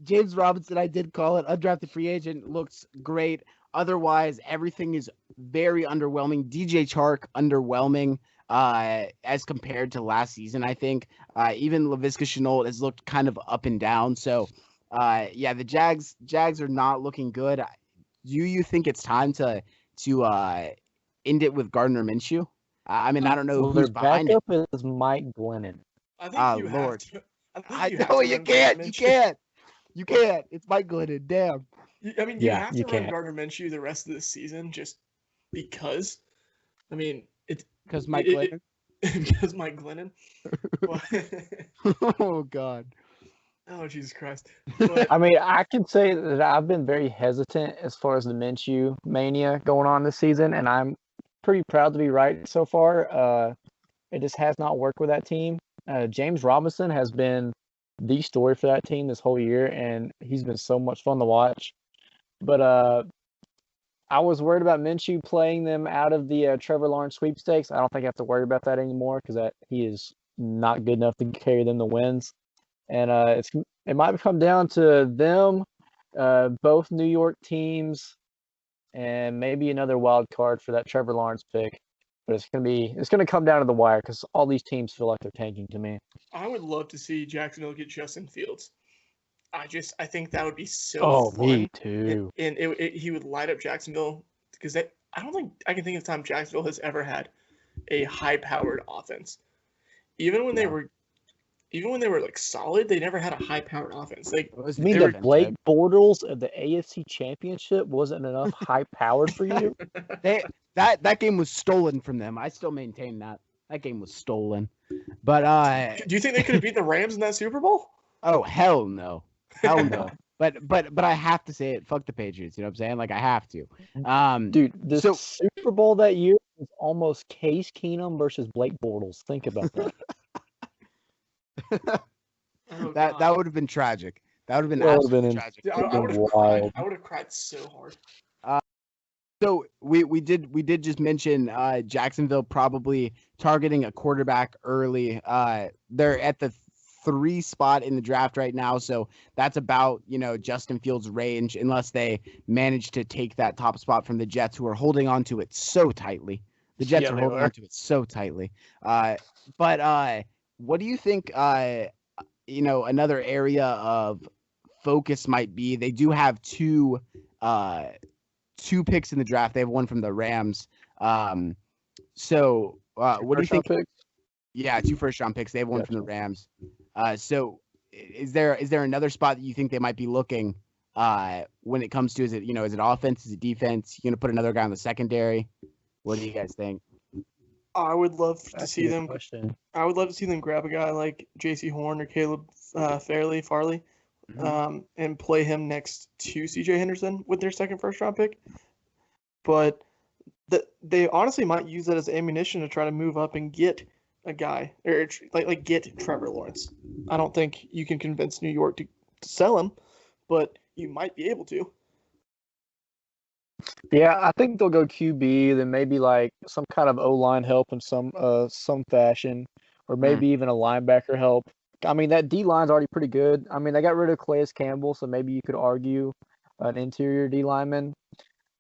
James Robinson, I did call it undrafted free agent, looks great. Otherwise, everything is very underwhelming. DJ Chark, underwhelming. As compared to last season, I think even Laviska Shenault has looked kind of up and down. So, the Jags are not looking good. Do you think it's time to end it with Gardner Minshew? I mean, I don't know who's behind it. Their backup is Mike Glennon. I think you Lord. have to. No, you can't. You can't. It's Mike Glennon. Damn. You have to run Gardner Minshew the rest of the season just because. I mean, it's because Mike Glennon. Because Mike Glennon. Oh God. Oh Jesus Christ. But, I mean, I can say that I've been very hesitant as far as the Minshew mania going on this season, and I'm pretty proud to be right so far. It just has not worked with that team. James Robinson has been the story for that team this whole year, and he's been so much fun to watch. But I was worried about Minshew playing them out of the Trevor Lawrence sweepstakes. I don't think I have to worry about that anymore because he is not good enough to carry them to wins. And it might come down to them, both New York teams, and maybe another wild card for that Trevor Lawrence pick. But it's gonna come down to the wire because all these teams feel like they're tanking to me. I would love to see Jacksonville get Justin Fields. I think that would be so fun. Me too. And he would light up Jacksonville because I don't think I can think of a time Jacksonville has ever had a high-powered offense. Even when they were like solid, they never had a high-powered offense. Like you mean the Blake Bortles of the AFC Championship wasn't enough high-powered for you? That game was stolen from them. I still maintain that game was stolen. But do you think they could have beat the Rams in that Super Bowl? Oh hell no. Hell no. but I have to say it. Fuck the Patriots. You know what I'm saying? Like I have to. Dude, the So Super Bowl that year was almost Case Keenum versus Blake Bortles. Think about that. Oh, that God. would have been tragic. That would have been That would've absolutely been tragic. Dude, Would've I been would have cried. wild. I would have cried so hard. So we did just mention Jacksonville probably targeting a quarterback early. They're at the 3 spot in the draft right now, so that's about Justin Fields' range, unless they manage to take that top spot from the Jets, who are holding on to it so tightly. The Jets Yeah, are they holding are. on to it so tightly. But what do you think? Another area of focus might be they do have uh two picks in the draft. They have one from the Rams. So what do you think? First-round pick? Yeah, 2 first-round picks. They have one from the Gotcha. Rams. So is there another spot that you think they might be looking when it comes to is it offense, is it defense? You gonna put another guy on the secondary? What do you guys think? I would love to That's a see good them. question. I would love to see them grab a guy like J.C. Horn or Caleb Farley, and play him next to C.J. Henderson with their second first-round pick. But they honestly might use that as ammunition to try to move up and get a guy or like get Trevor Lawrence. I don't think you can convince New York to sell him, but you might be able to. Yeah, I think they'll go QB, then maybe like some kind of O-line help in some fashion, or maybe even a linebacker help. I mean, that D-line's already pretty good. I mean, they got rid of Calais Campbell, so maybe you could argue an interior D lineman.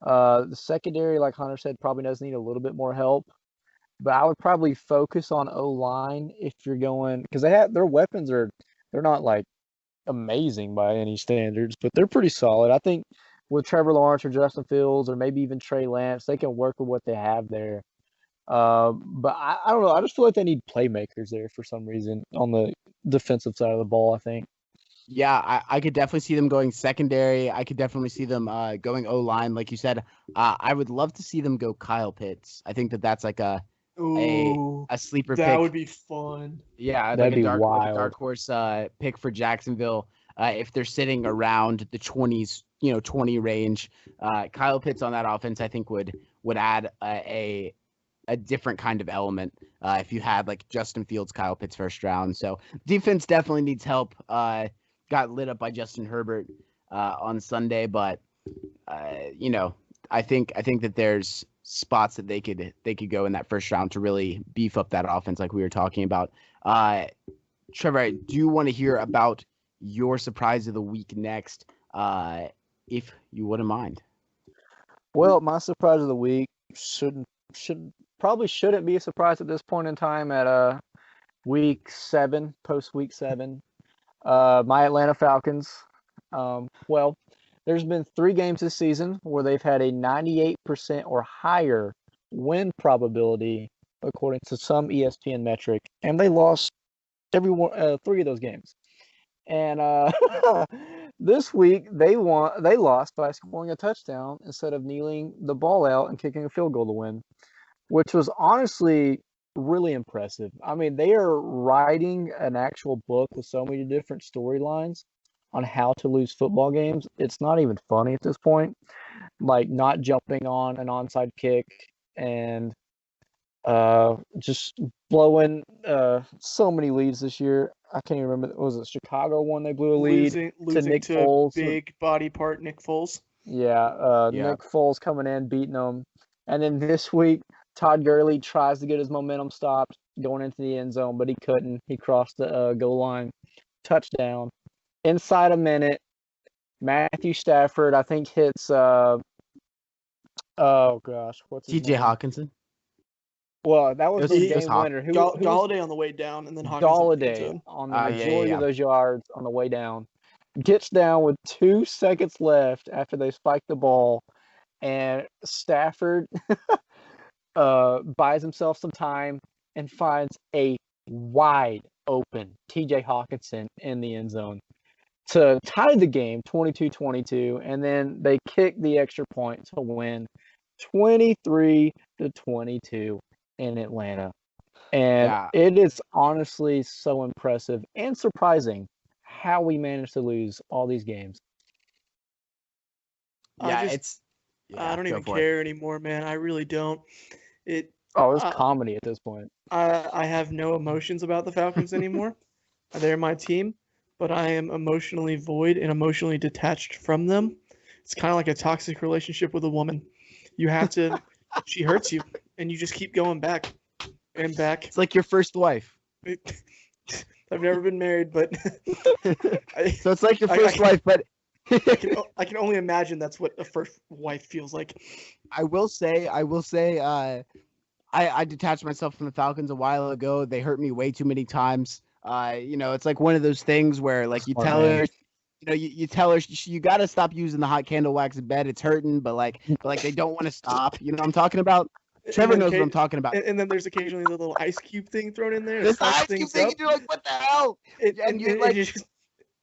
The secondary, like Hunter said, probably does need a little bit more help. But I would probably focus on O-line if you're going, because their weapons they're not like amazing by any standards, but they're pretty solid. I think with Trevor Lawrence or Justin Fields or maybe even Trey Lance, they can work with what they have there. But I don't know. I just feel like they need playmakers there for some reason on the defensive side of the ball, I think. Yeah, I could definitely see them going secondary. I could definitely see them going O-line, like you said. I would love to see them go Kyle Pitts. I think that's like a Ooh, sleeper that pick. would be fun. Yeah, like That'd a be dark wild. horse pick for Jacksonville. If they're sitting around the 20s, 20 range, Kyle Pitts on that offense, I think would add a different kind of element. If you had like Justin Fields, Kyle Pitts first round, so defense definitely needs help. Got lit up by Justin Herbert on Sunday, but I think that there's spots that they could go in that first round to really beef up that offense, like we were talking about. Trevor, I do want to hear about your surprise of the week next, if you wouldn't mind. Well, my surprise of the week probably shouldn't be a surprise at this point in time at week 7, post week 7. My Atlanta Falcons. Well, there's been 3 games this season where they've had a 98% or higher win probability according to some ESPN metric, and they lost 3 of those games. And this week they lost by scoring a touchdown instead of kneeling the ball out and kicking a field goal to win, which was honestly really impressive. I mean, they are writing an actual book with so many different storylines on how to lose football games. It's not even funny at this point. Like not jumping on an onside kick and just blowing so many leads this year. I can't even remember. Was it Chicago one they blew a lead to Losing Nick to Foles? big body part Nick Foles. Yeah, Yeah. Nick Foles coming in, beating them. And then this week, Todd Gurley tries to get his momentum stopped going into the end zone, but he couldn't. He crossed the goal line. Touchdown. Inside a minute, Matthew Stafford, I think, hits, oh gosh, what's his T.J. name? Hawkinson. Well, that was It the was game Hawk- winner. Who was Galladay on the way down, and then Hawkinson in the end Galladay zone. on the Yeah, majority yeah. of those yards on the way down? Gets down with 2 seconds left after they spike the ball, and Stafford buys himself some time and finds a wide open TJ Hawkinson in the end zone to tie the game 22-22, and then they kick the extra point to win 23-22 in Atlanta. And Yeah. it is honestly so impressive and surprising how we managed to lose all these games. Yeah, I it's I yeah. don't Go even for it. care anymore, man. I really don't. It Oh, it's I comedy at this point. I have no emotions about the Falcons anymore. They're my team, but I am emotionally void and emotionally detached from them. It's kind of like a toxic relationship with a woman. You have to, she hurts you, and you just keep going back and back. It's like your first wife. I've never been married, but I, So it's like your I first can wife, but I can only imagine that's what a first wife feels like. I will say, I detached myself from the Falcons a while ago. They hurt me way too many times. It's like one of those things where like you Smart tell man. her, you tell her you got to stop using the hot candle wax in bed. It's hurting, but they don't want to stop. You know what I'm talking about? And Trevor then knows what I'm talking about. and then there's occasionally the little ice cube thing thrown in there to This spice ice cube things thing, up. and you're like, what the hell? And you're like,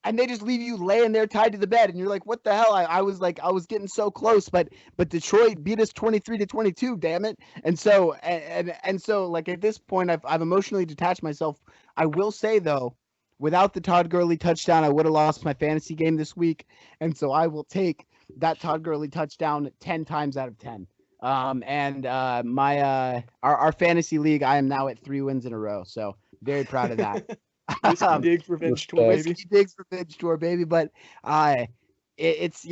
and they just leave you laying there tied to the bed, and you're like, what the hell? I was getting so close, but Detroit beat us 23-22, damn it. And so like at this point, I've emotionally detached myself. I will say though, without the Todd Gurley touchdown, I would have lost my fantasy game this week, and so I will take that Todd Gurley touchdown 10 times out of 10. Our fantasy league, I am now at 3 wins in a row, so very proud of that. Whiskey Diggs revenge tour, Respect. baby. Whiskey Diggs revenge tour, baby. But it's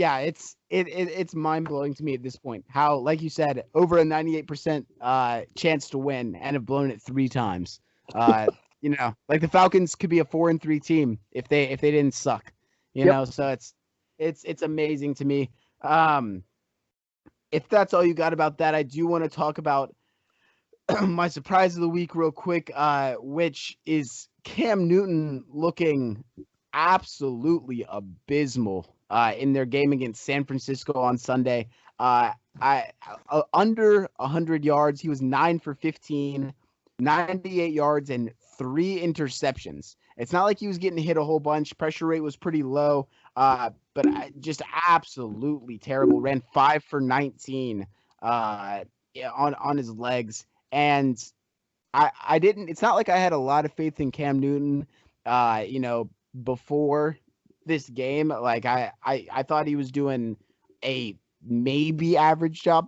mind blowing to me at this point. How, like you said, over a 98% chance to win and have blown it 3 times. Like the Falcons could be a 4-3 team if they didn't suck. So it's amazing to me. If that's all you got about that, I do want to talk about my surprise of the week real quick, which is Cam Newton looking absolutely abysmal in their game against San Francisco on Sunday. Under 100 yards. He was 9 for 15, 98 yards, and 3 interceptions. It's not like he was getting hit a whole bunch. Pressure rate was pretty low, but just absolutely terrible. Ran 5 for 19 on his legs. And I didn't. It's not like I had a lot of faith in Cam Newton, before this game. Like I thought he was doing a maybe average job,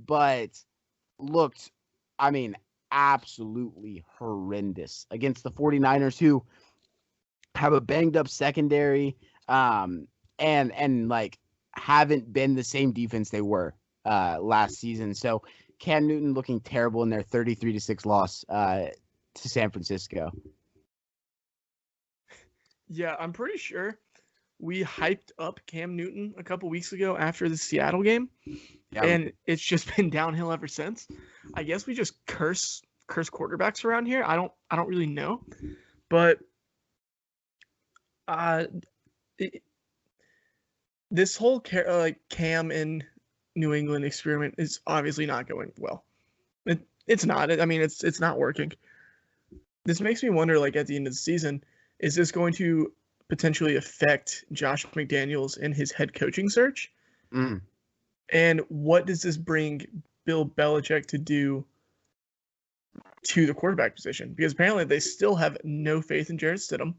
but looked, I mean, absolutely horrendous against the 49ers, who have a banged up secondary, and like haven't been the same defense they were last season. So Cam Newton looking terrible in their 33-6 loss to San Francisco. Yeah, I'm pretty sure we hyped up Cam Newton a couple weeks ago after the Seattle game, and it's just been downhill ever since. I guess we just curse quarterbacks around here. I don't really know, but this whole Cam in New England experiment is obviously not going well. It's not. I mean, it's not working. This makes me wonder, like, at the end of the season, is this going to potentially affect Josh McDaniels in his head coaching search? Mm. And what does this bring Bill Belichick to do to the quarterback position? Because apparently they still have no faith in Jarrett Stidham.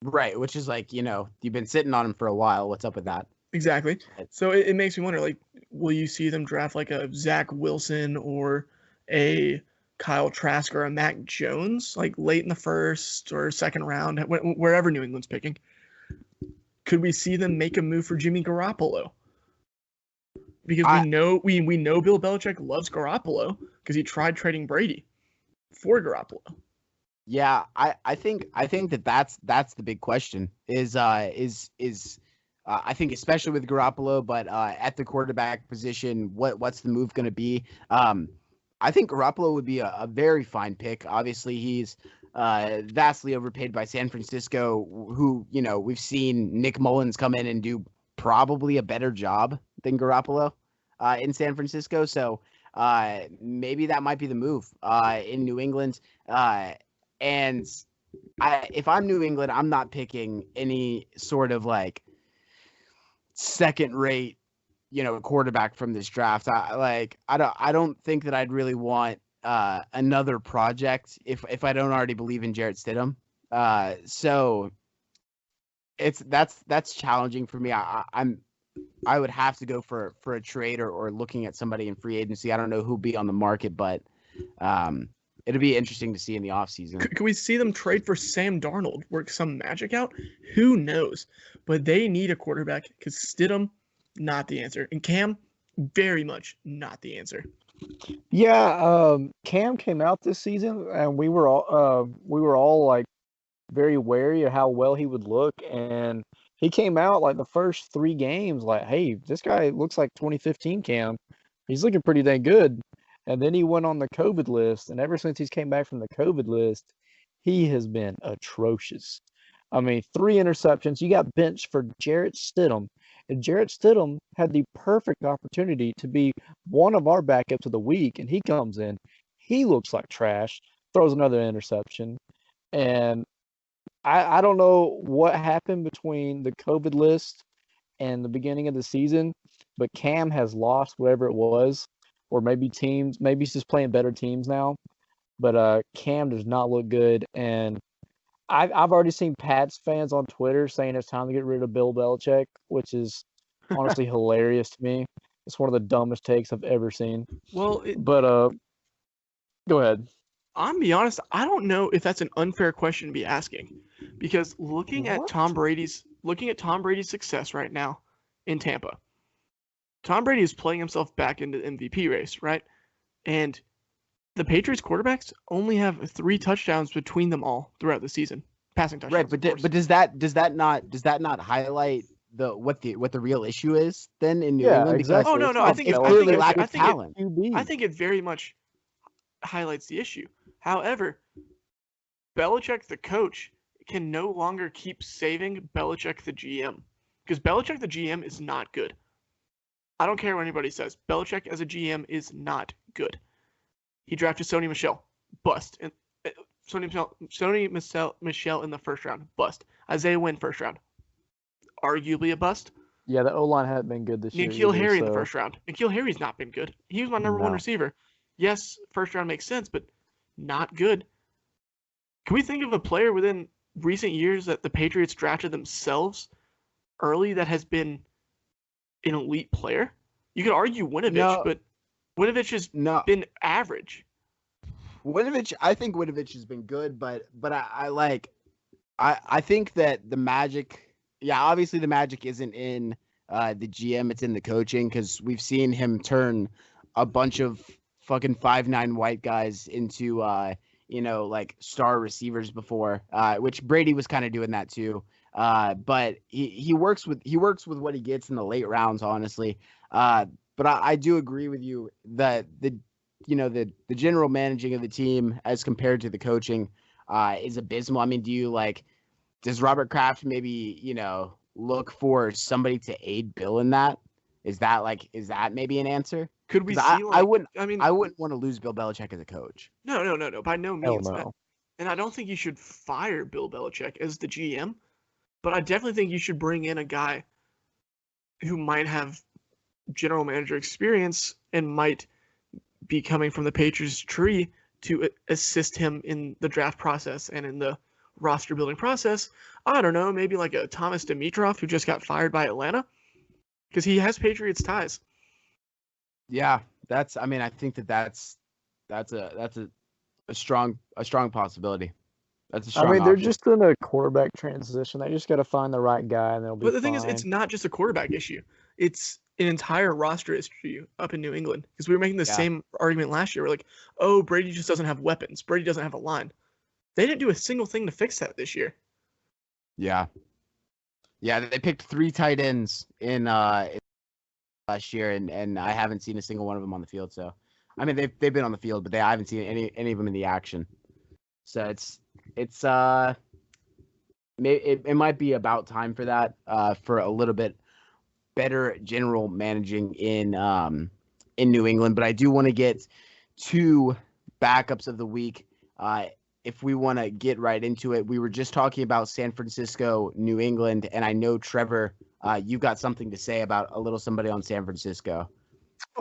Right, which is like, you've been sitting on him for a while. What's up with that? Exactly. So it makes me wonder, like, will you see them draft like a Zach Wilson or a Kyle Trask or a Mac Jones, like late in the first or second round, wherever New England's picking? Could we see them make a move for Jimmy Garoppolo? Because we know Bill Belichick loves Garoppolo because he tried trading Brady for Garoppolo. Yeah, I think that's the big question is I think especially with Garoppolo, but at the quarterback position, what's the move going to be? I think Garoppolo would be a very fine pick. Obviously, he's vastly overpaid by San Francisco, who, we've seen Nick Mullins come in and do probably a better job than Garoppolo in San Francisco. So maybe that might be the move in New England. And if I'm New England, I'm not picking any sort of like second-rate, quarterback from this draft. I don't think that I'd really want another project if I don't already believe in Jarrett Stidham. So that's challenging for me. I would have to go for a trade or looking at somebody in free agency. I don't know who'll be on the market, but it'll be interesting to see in the offseason. Could we see them trade for Sam Darnold, work some magic out? Who knows? But they need a quarterback because Stidham, not the answer. And Cam, very much not the answer. Yeah, Cam came out this season, and we were all like very wary of how well he would look, and he came out like the first 3 games, like, hey, this guy looks like 2015 Cam. He's looking pretty dang good. And then he went on the COVID list, and ever since he's came back from the COVID list, he has been atrocious. I mean, 3 interceptions. You got benched for Jarrett Stidham, and Jarrett Stidham had the perfect opportunity to be one of our backups of the week, and he comes in, he looks like trash, throws another interception, and I don't know what happened between the COVID list and the beginning of the season, but Cam has lost whatever it was, or maybe he's just playing better teams now. But Cam does not look good, and I've already seen Pats fans on Twitter saying it's time to get rid of Bill Belichick, which is honestly hilarious to me. It's one of the dumbest takes I've ever seen. Well, But go ahead. I'm gonna be honest, I don't know if that's an unfair question to be asking, because looking at What? Tom Brady's success right now in Tampa, Tom Brady is playing himself back into the MVP race, right? And the Patriots quarterbacks only have 3 touchdowns between them all throughout the season, passing touchdowns. Right, of course. but does that not highlight what the real issue is then in New Yeah, England? Because exactly. Oh, no, It's no, I not think it's it- I clearly think it- lack I of think it- talent. QB. I think it very much highlights the issue. However, Belichick, the coach, can no longer keep saving Belichick, the GM. Because Belichick, the GM, is not good. I don't care what anybody says. Belichick, as a GM, is not good. He drafted Sony Michel. Bust. And Sony Michel in the first round. Bust. Isaiah Wynn, first round. Arguably a bust. Yeah, the O-line hasn't been good this year N'Keal either, Harry in the so- first round. N'Keal Harry's not been good. He was my number 1 No. receiver. Yes, first round makes sense, but not good. Can we think of a player within recent years that the Patriots drafted themselves early that has been an elite player? You could argue Winovich, No. but Winovich has No, been average. Winovich. I think Winovich has been good, but I think that the magic. Yeah, obviously the magic isn't in the GM; it's in the coaching because we've seen him turn a bunch of fucking 5'9" white guys into like star receivers before, which Brady was kind of doing that too. But he works with what he gets in the late rounds, honestly. But I do agree with you that the general managing of the team as compared to the coaching is abysmal. I mean, does Robert Kraft maybe look for somebody to aid Bill in that? Is that maybe an answer? Could we 'Cause see? I wouldn't I want to lose Bill Belichick as a coach. No, by no Hell means. no. And I don't think you should fire Bill Belichick as the GM, but I definitely think you should bring in a guy who might have general manager experience and might be coming from the Patriots tree to assist him in the draft process and in the roster building process. I don't know, maybe like a Thomas Dimitroff who just got fired by Atlanta because he has Patriots ties. Yeah, I think that's a strong possibility. That's a strong I mean, they're option. just in a quarterback transition. They just got to find the right guy, and they'll be But the thing is, fine. it's not just a quarterback issue. It's an entire roster issue up in New England because we were making the Yeah. same argument last year. We're like, oh, Brady just doesn't have weapons. Brady doesn't have a line. They didn't do a single thing to fix that this year. Yeah. Yeah, they picked 3 tight ends in last year, and I haven't seen a single one of them on the field. So, I mean, they've been on the field, but I haven't seen any of them in the action. So it's it might be about time for that for a little bit better general managing in New England. But I do want to get 2 backups of the week. If we want to get right into it, we were just talking about San Francisco, New England, and I know Trevor, you've got something to say about a little somebody on San Francisco.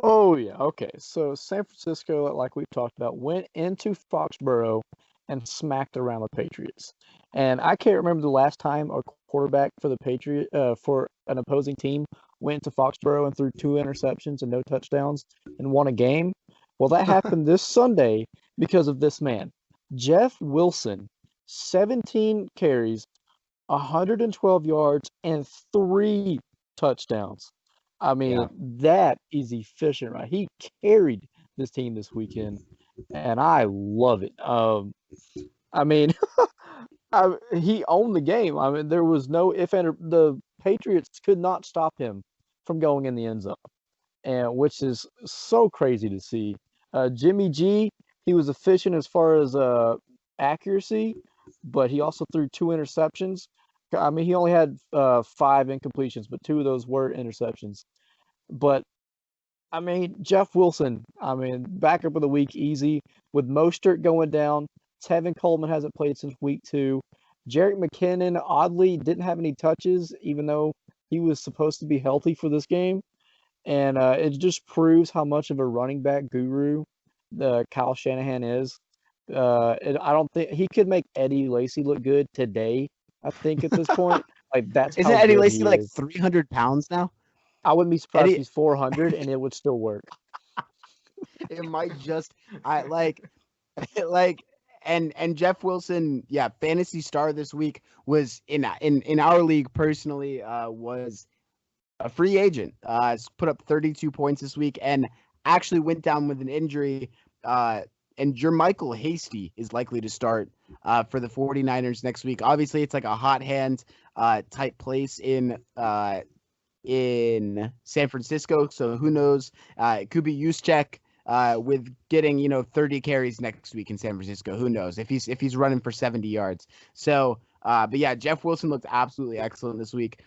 Oh, yeah. Okay. So San Francisco, like we've talked about, went into Foxborough and smacked around the Patriots. And I can't remember the last time a quarterback for the for an opposing team went to Foxborough and threw 2 interceptions and no touchdowns and won a game. Well, that happened this Sunday because of this man, Jeff Wilson, 17 carries, 112 yards, and 3 touchdowns. I mean, that is efficient, right? He carried this team this weekend, and I love it. I mean, he owned the game. I mean, there was no if and the Patriots could not stop him from going in the end zone, and which is so crazy to see. Jimmy G, he was efficient as far as accuracy, but he also threw 2 interceptions. I mean, he only had 5 incompletions, but 2 of those were interceptions. But I mean, Jeff Wilson, I mean, backup of the week, easy. With Mostert going down, Tevin Coleman hasn't played since week 2. Jerick McKinnon, oddly, didn't have any touches, even though he was supposed to be healthy for this game. And it just proves how much of a running back guru Kyle Shanahan is. I don't think he could make Eddie Lacy look good today. I think at this point, like that's Isn't how Eddie good Lacy he like is. 300 pounds now? I wouldn't be surprised Eddie- if he's 400 and it would still work. It might just and Jeff Wilson, yeah, fantasy star this week was in our league personally was a free agent. Put up 32 points this week and actually went down with an injury. And Jermichael Hasty is likely to start for the 49ers next week. Obviously, it's like a hot hand type place in San Francisco. So who knows? It could be Juszczyk with getting 30 carries next week in San Francisco. Who knows if he's running for 70 yards. So but yeah, Jeff Wilson looked absolutely excellent this week.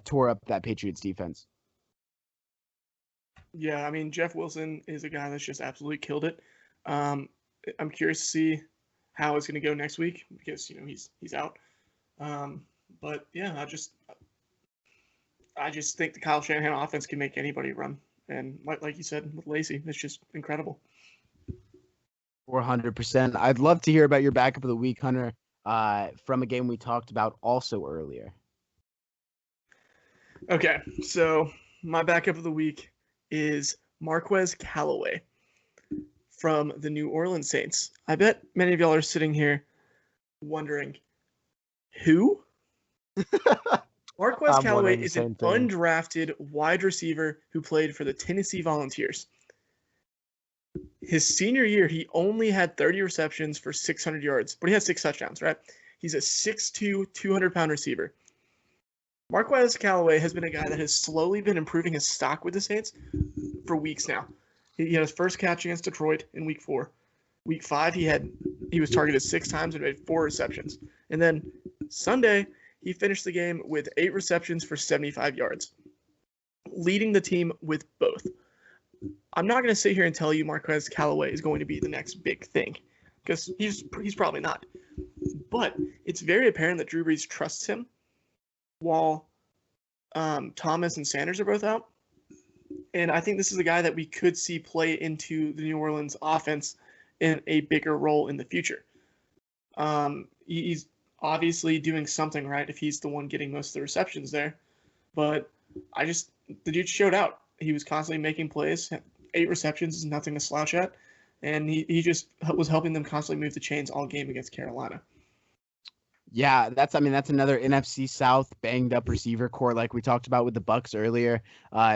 Tore up that Patriots defense. Yeah, I mean, Jeff Wilson is a guy that's just absolutely killed it. I'm curious to see how it's going to go next week because he's out. But yeah, I just think the Kyle Shanahan offense can make anybody run, and like you said with Lacy, it's just incredible. 400%. I'd love to hear about your backup of the week, Hunter, from a game we talked about also earlier. Okay, so my backup of the week is Marquez Callaway from the New Orleans Saints. I bet many of y'all are sitting here wondering, who? Marquez Callaway is an undrafted wide receiver who played for the Tennessee Volunteers. His senior year, he only had 30 receptions for 600 yards, but he had 6 touchdowns, right? He's a 6'2", 200-pound receiver. Marquez Callaway has been a guy that has slowly been improving his stock with the Saints for weeks now. He had his first catch against Detroit in week 4. Week 5, he was targeted 6 times and made 4 receptions. And then Sunday, he finished the game with 8 receptions for 75 yards, leading the team with both. I'm not going to sit here and tell you Marquez Callaway is going to be the next big thing, because he's probably not. But it's very apparent that Drew Brees trusts him while Thomas and Sanders are both out. And I think this is a guy that we could see play into the New Orleans offense in a bigger role in the future. He's obviously doing something right if he's the one getting most of the receptions there. But the dude showed out. He was constantly making plays. 8 receptions is nothing to slouch at. And he just was helping them constantly move the chains all game against Carolina. Yeah, that's another NFC South banged up receiver core like we talked about with the Bucs earlier.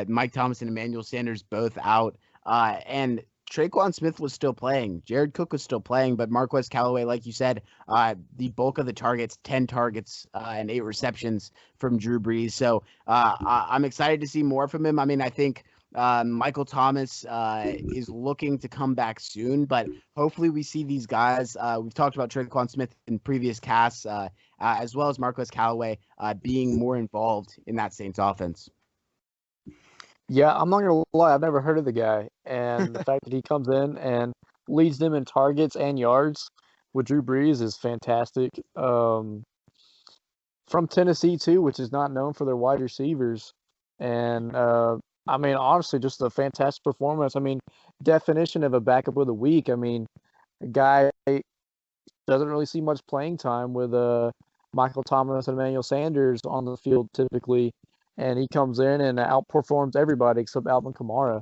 Mike Thomas and Emmanuel Sanders both out. And Traquan Smith was still playing. Jared Cook was still playing, but Marquez Callaway, like you said, the bulk of the targets, 10 targets and 8 receptions from Drew Brees. So I'm excited to see more from him. I mean, I think Michael Thomas is looking to come back soon, but hopefully we see these guys. We've talked about Traquan Smith in previous casts, as well as Marquez Callaway being more involved in that Saints offense. Yeah, I'm not going to lie. I've never heard of the guy. And the fact that he comes in and leads them in targets and yards with Drew Brees is fantastic. From Tennessee, too, which is not known for their wide receivers. And, I mean, honestly, just a fantastic performance. I mean, definition of a backup of the week. I mean, a guy doesn't really see much playing time with Michael Thomas and Emmanuel Sanders on the field typically, and he comes in and outperforms everybody except Alvin Kamara,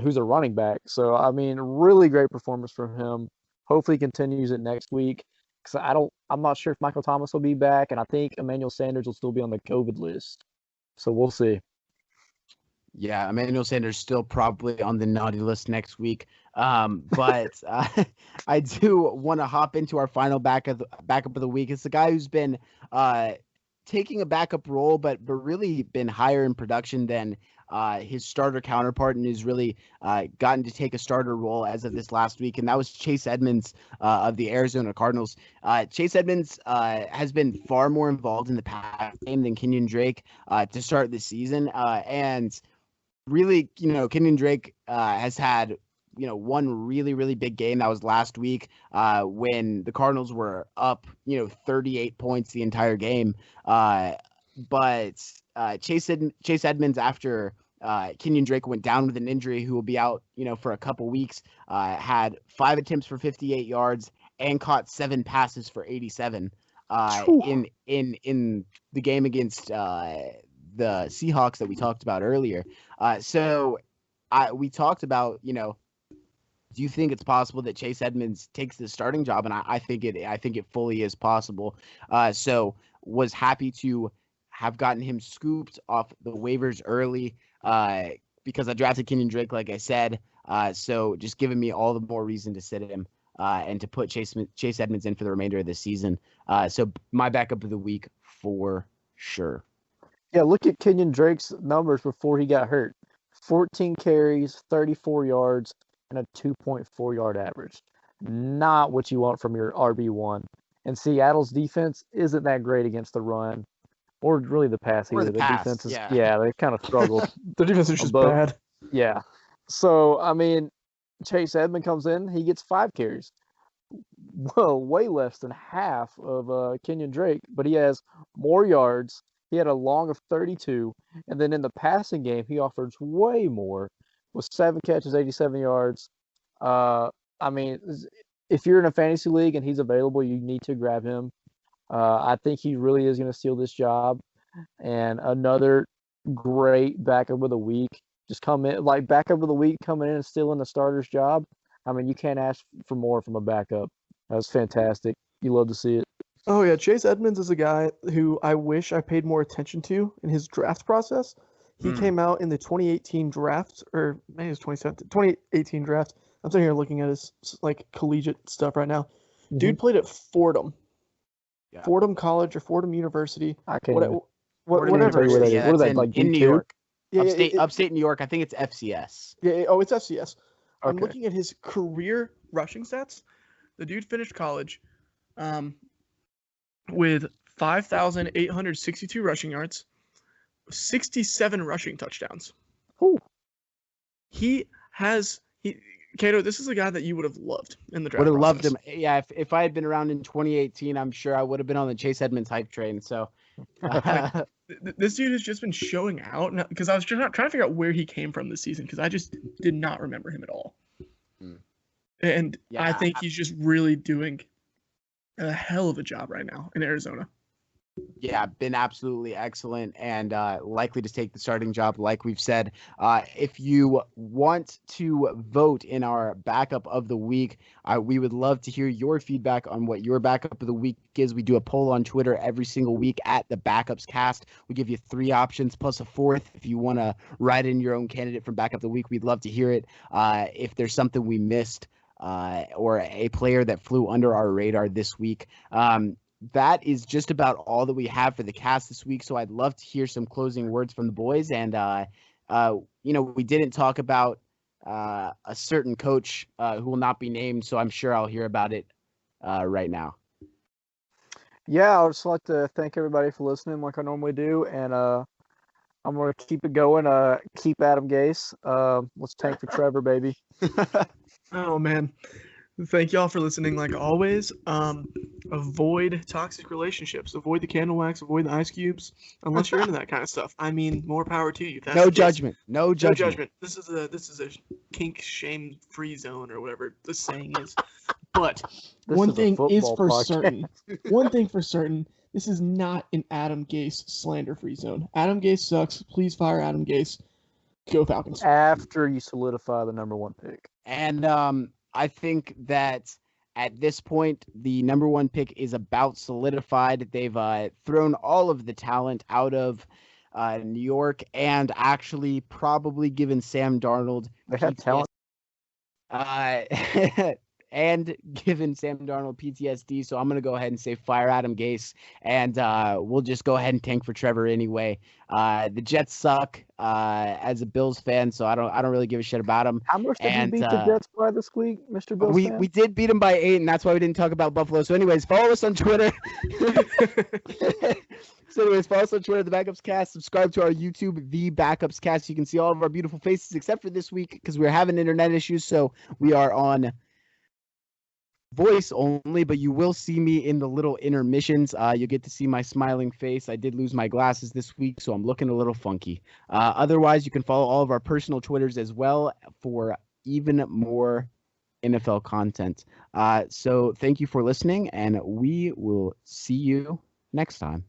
who's a running back. So, I mean, really great performance from him. Hopefully he continues it next week. Because I'm not sure if Michael Thomas will be back, and I think Emmanuel Sanders will still be on the COVID list. So we'll see. Yeah, Emmanuel Sanders still probably on the naughty list next week. But I do want to hop into our final backup of the week. It's the guy who's been taking a backup role, but really been higher in production than his starter counterpart, and has really gotten to take a starter role as of this last week, and that was Chase Edmonds of the Arizona Cardinals. Chase Edmonds has been far more involved in the pass game than Kenyon Drake to start the season, and really, Kenyon Drake has had one really, really big game. That was last week when the Cardinals were up, 38 points the entire game. But Chase Edmonds, after Kenyon Drake went down with an injury, who will be out, for a couple weeks, had 5 attempts for 58 yards and caught 7 passes for 87 in the game against the Seahawks that we talked about earlier. So we talked about, do you think it's possible that Chase Edmonds takes the starting job? And I think it fully is possible. So was happy to have gotten him scooped off the waivers early because I drafted Kenyon Drake, like I said. So just giving me all the more reason to sit him and to put Chase Edmonds in for the remainder of the season. So my backup of the week for sure. Yeah, look at Kenyon Drake's numbers before he got hurt. 14 carries, 34 yards, and a 2.4 yard average. Not what you want from your RB1. And Seattle's defense isn't that great against the run, or really the pass either. The defense is, they kind of struggled. The defense is just bad. Yeah. So, I mean, Chase Edmonds comes in, he gets 5 carries. Well, way less than half of Kenyon Drake, but he has more yards. He had a long of 32, and then in the passing game, he offers way more with 7 catches, 87 yards. I mean, if you're in a fantasy league and he's available, you need to grab him. I think he really is going to steal this job. And another great backup of the week. Just come in, like backup of the week, coming in and stealing the starter's job. I mean, you can't ask for more from a backup. That was fantastic. You love to see it. Oh, yeah. Chase Edmonds is a guy who I wish I paid more attention to in his draft process. He came out in the 2018 draft, or maybe it was 2018 draft. I'm sitting here looking at his collegiate stuff right now. Mm-hmm. Dude played at Fordham. Yeah. Fordham College or Fordham University. I can't whatever. Yeah, what is that, like in New York? Yeah, upstate New York. I think it's FCS. Yeah. It's FCS. Okay. I'm looking at his career rushing stats. The dude finished college with 5,862 rushing yards, 67 rushing touchdowns. Ooh. Cato, this is a guy that you would have loved in the draft. Would have loved him. Yeah, if I had been around in 2018, I'm sure I would have been on the Chase Edmonds hype train. So this dude has just been showing out, because I was just trying to figure out where he came from this season, because I just did not remember him at all. And yeah, I think he's just really doing a hell of a job right now in Arizona. Yeah, been absolutely excellent and likely to take the starting job, like we've said. If you want to vote in our backup of the week, we would love to hear your feedback on what your backup of the week is. We do a poll on Twitter every single week at the Backups Cast. We give you 3 options plus a 4th. If you want to write in your own candidate from backup of the week, we'd love to hear it. If there's something we missed or a player that flew under our radar this week, that is just about all that we have for the cast this week. So I'd love to hear some closing words from the boys. And, we didn't talk about a certain coach who will not be named, so I'm sure I'll hear about it right now. Yeah, I would just like to thank everybody for listening like I normally do. And I'm going to keep it going. Keep Adam Gase. Let's tank for Trevor, baby. Oh, man. Thank y'all for listening like always. Avoid toxic relationships. Avoid the candle wax. Avoid the ice cubes. Unless you're into that kind of stuff. I mean, more power to you. No judgment. No judgment. This is a kink shame free zone or whatever the saying is. But one thing is for certain. This is not an Adam Gase slander-free zone. Adam Gase sucks. Please fire Adam Gase. Go Falcons. After you solidify the number 1 pick. And I think that at this point, the number 1 pick is about solidified. They've thrown all of the talent out of New York and actually probably given Sam Darnold They have talent. and given Sam Darnold PTSD. So I'm going to go ahead and say fire Adam Gase, and we'll just go ahead and tank for Trevor anyway. The Jets suck as a Bills fan, so I don't really give a shit about them. How much did you beat the Jets by this week, Mr. Bills fan? We did beat them by 8, and that's why we didn't talk about Buffalo. So anyways, follow us on Twitter. Follow us on Twitter, The Backups Cast. Subscribe to our YouTube, The Backups Cast. You can see all of our beautiful faces, except for this week, because we're having internet issues, so we are on voice only, but you will see me in the little intermissions. You'll get to see my smiling face. I did lose my glasses this week, so I'm looking a little funky. Otherwise, you can follow all of our personal Twitters as well for even more NFL content. So thank you for listening, and we will see you next time.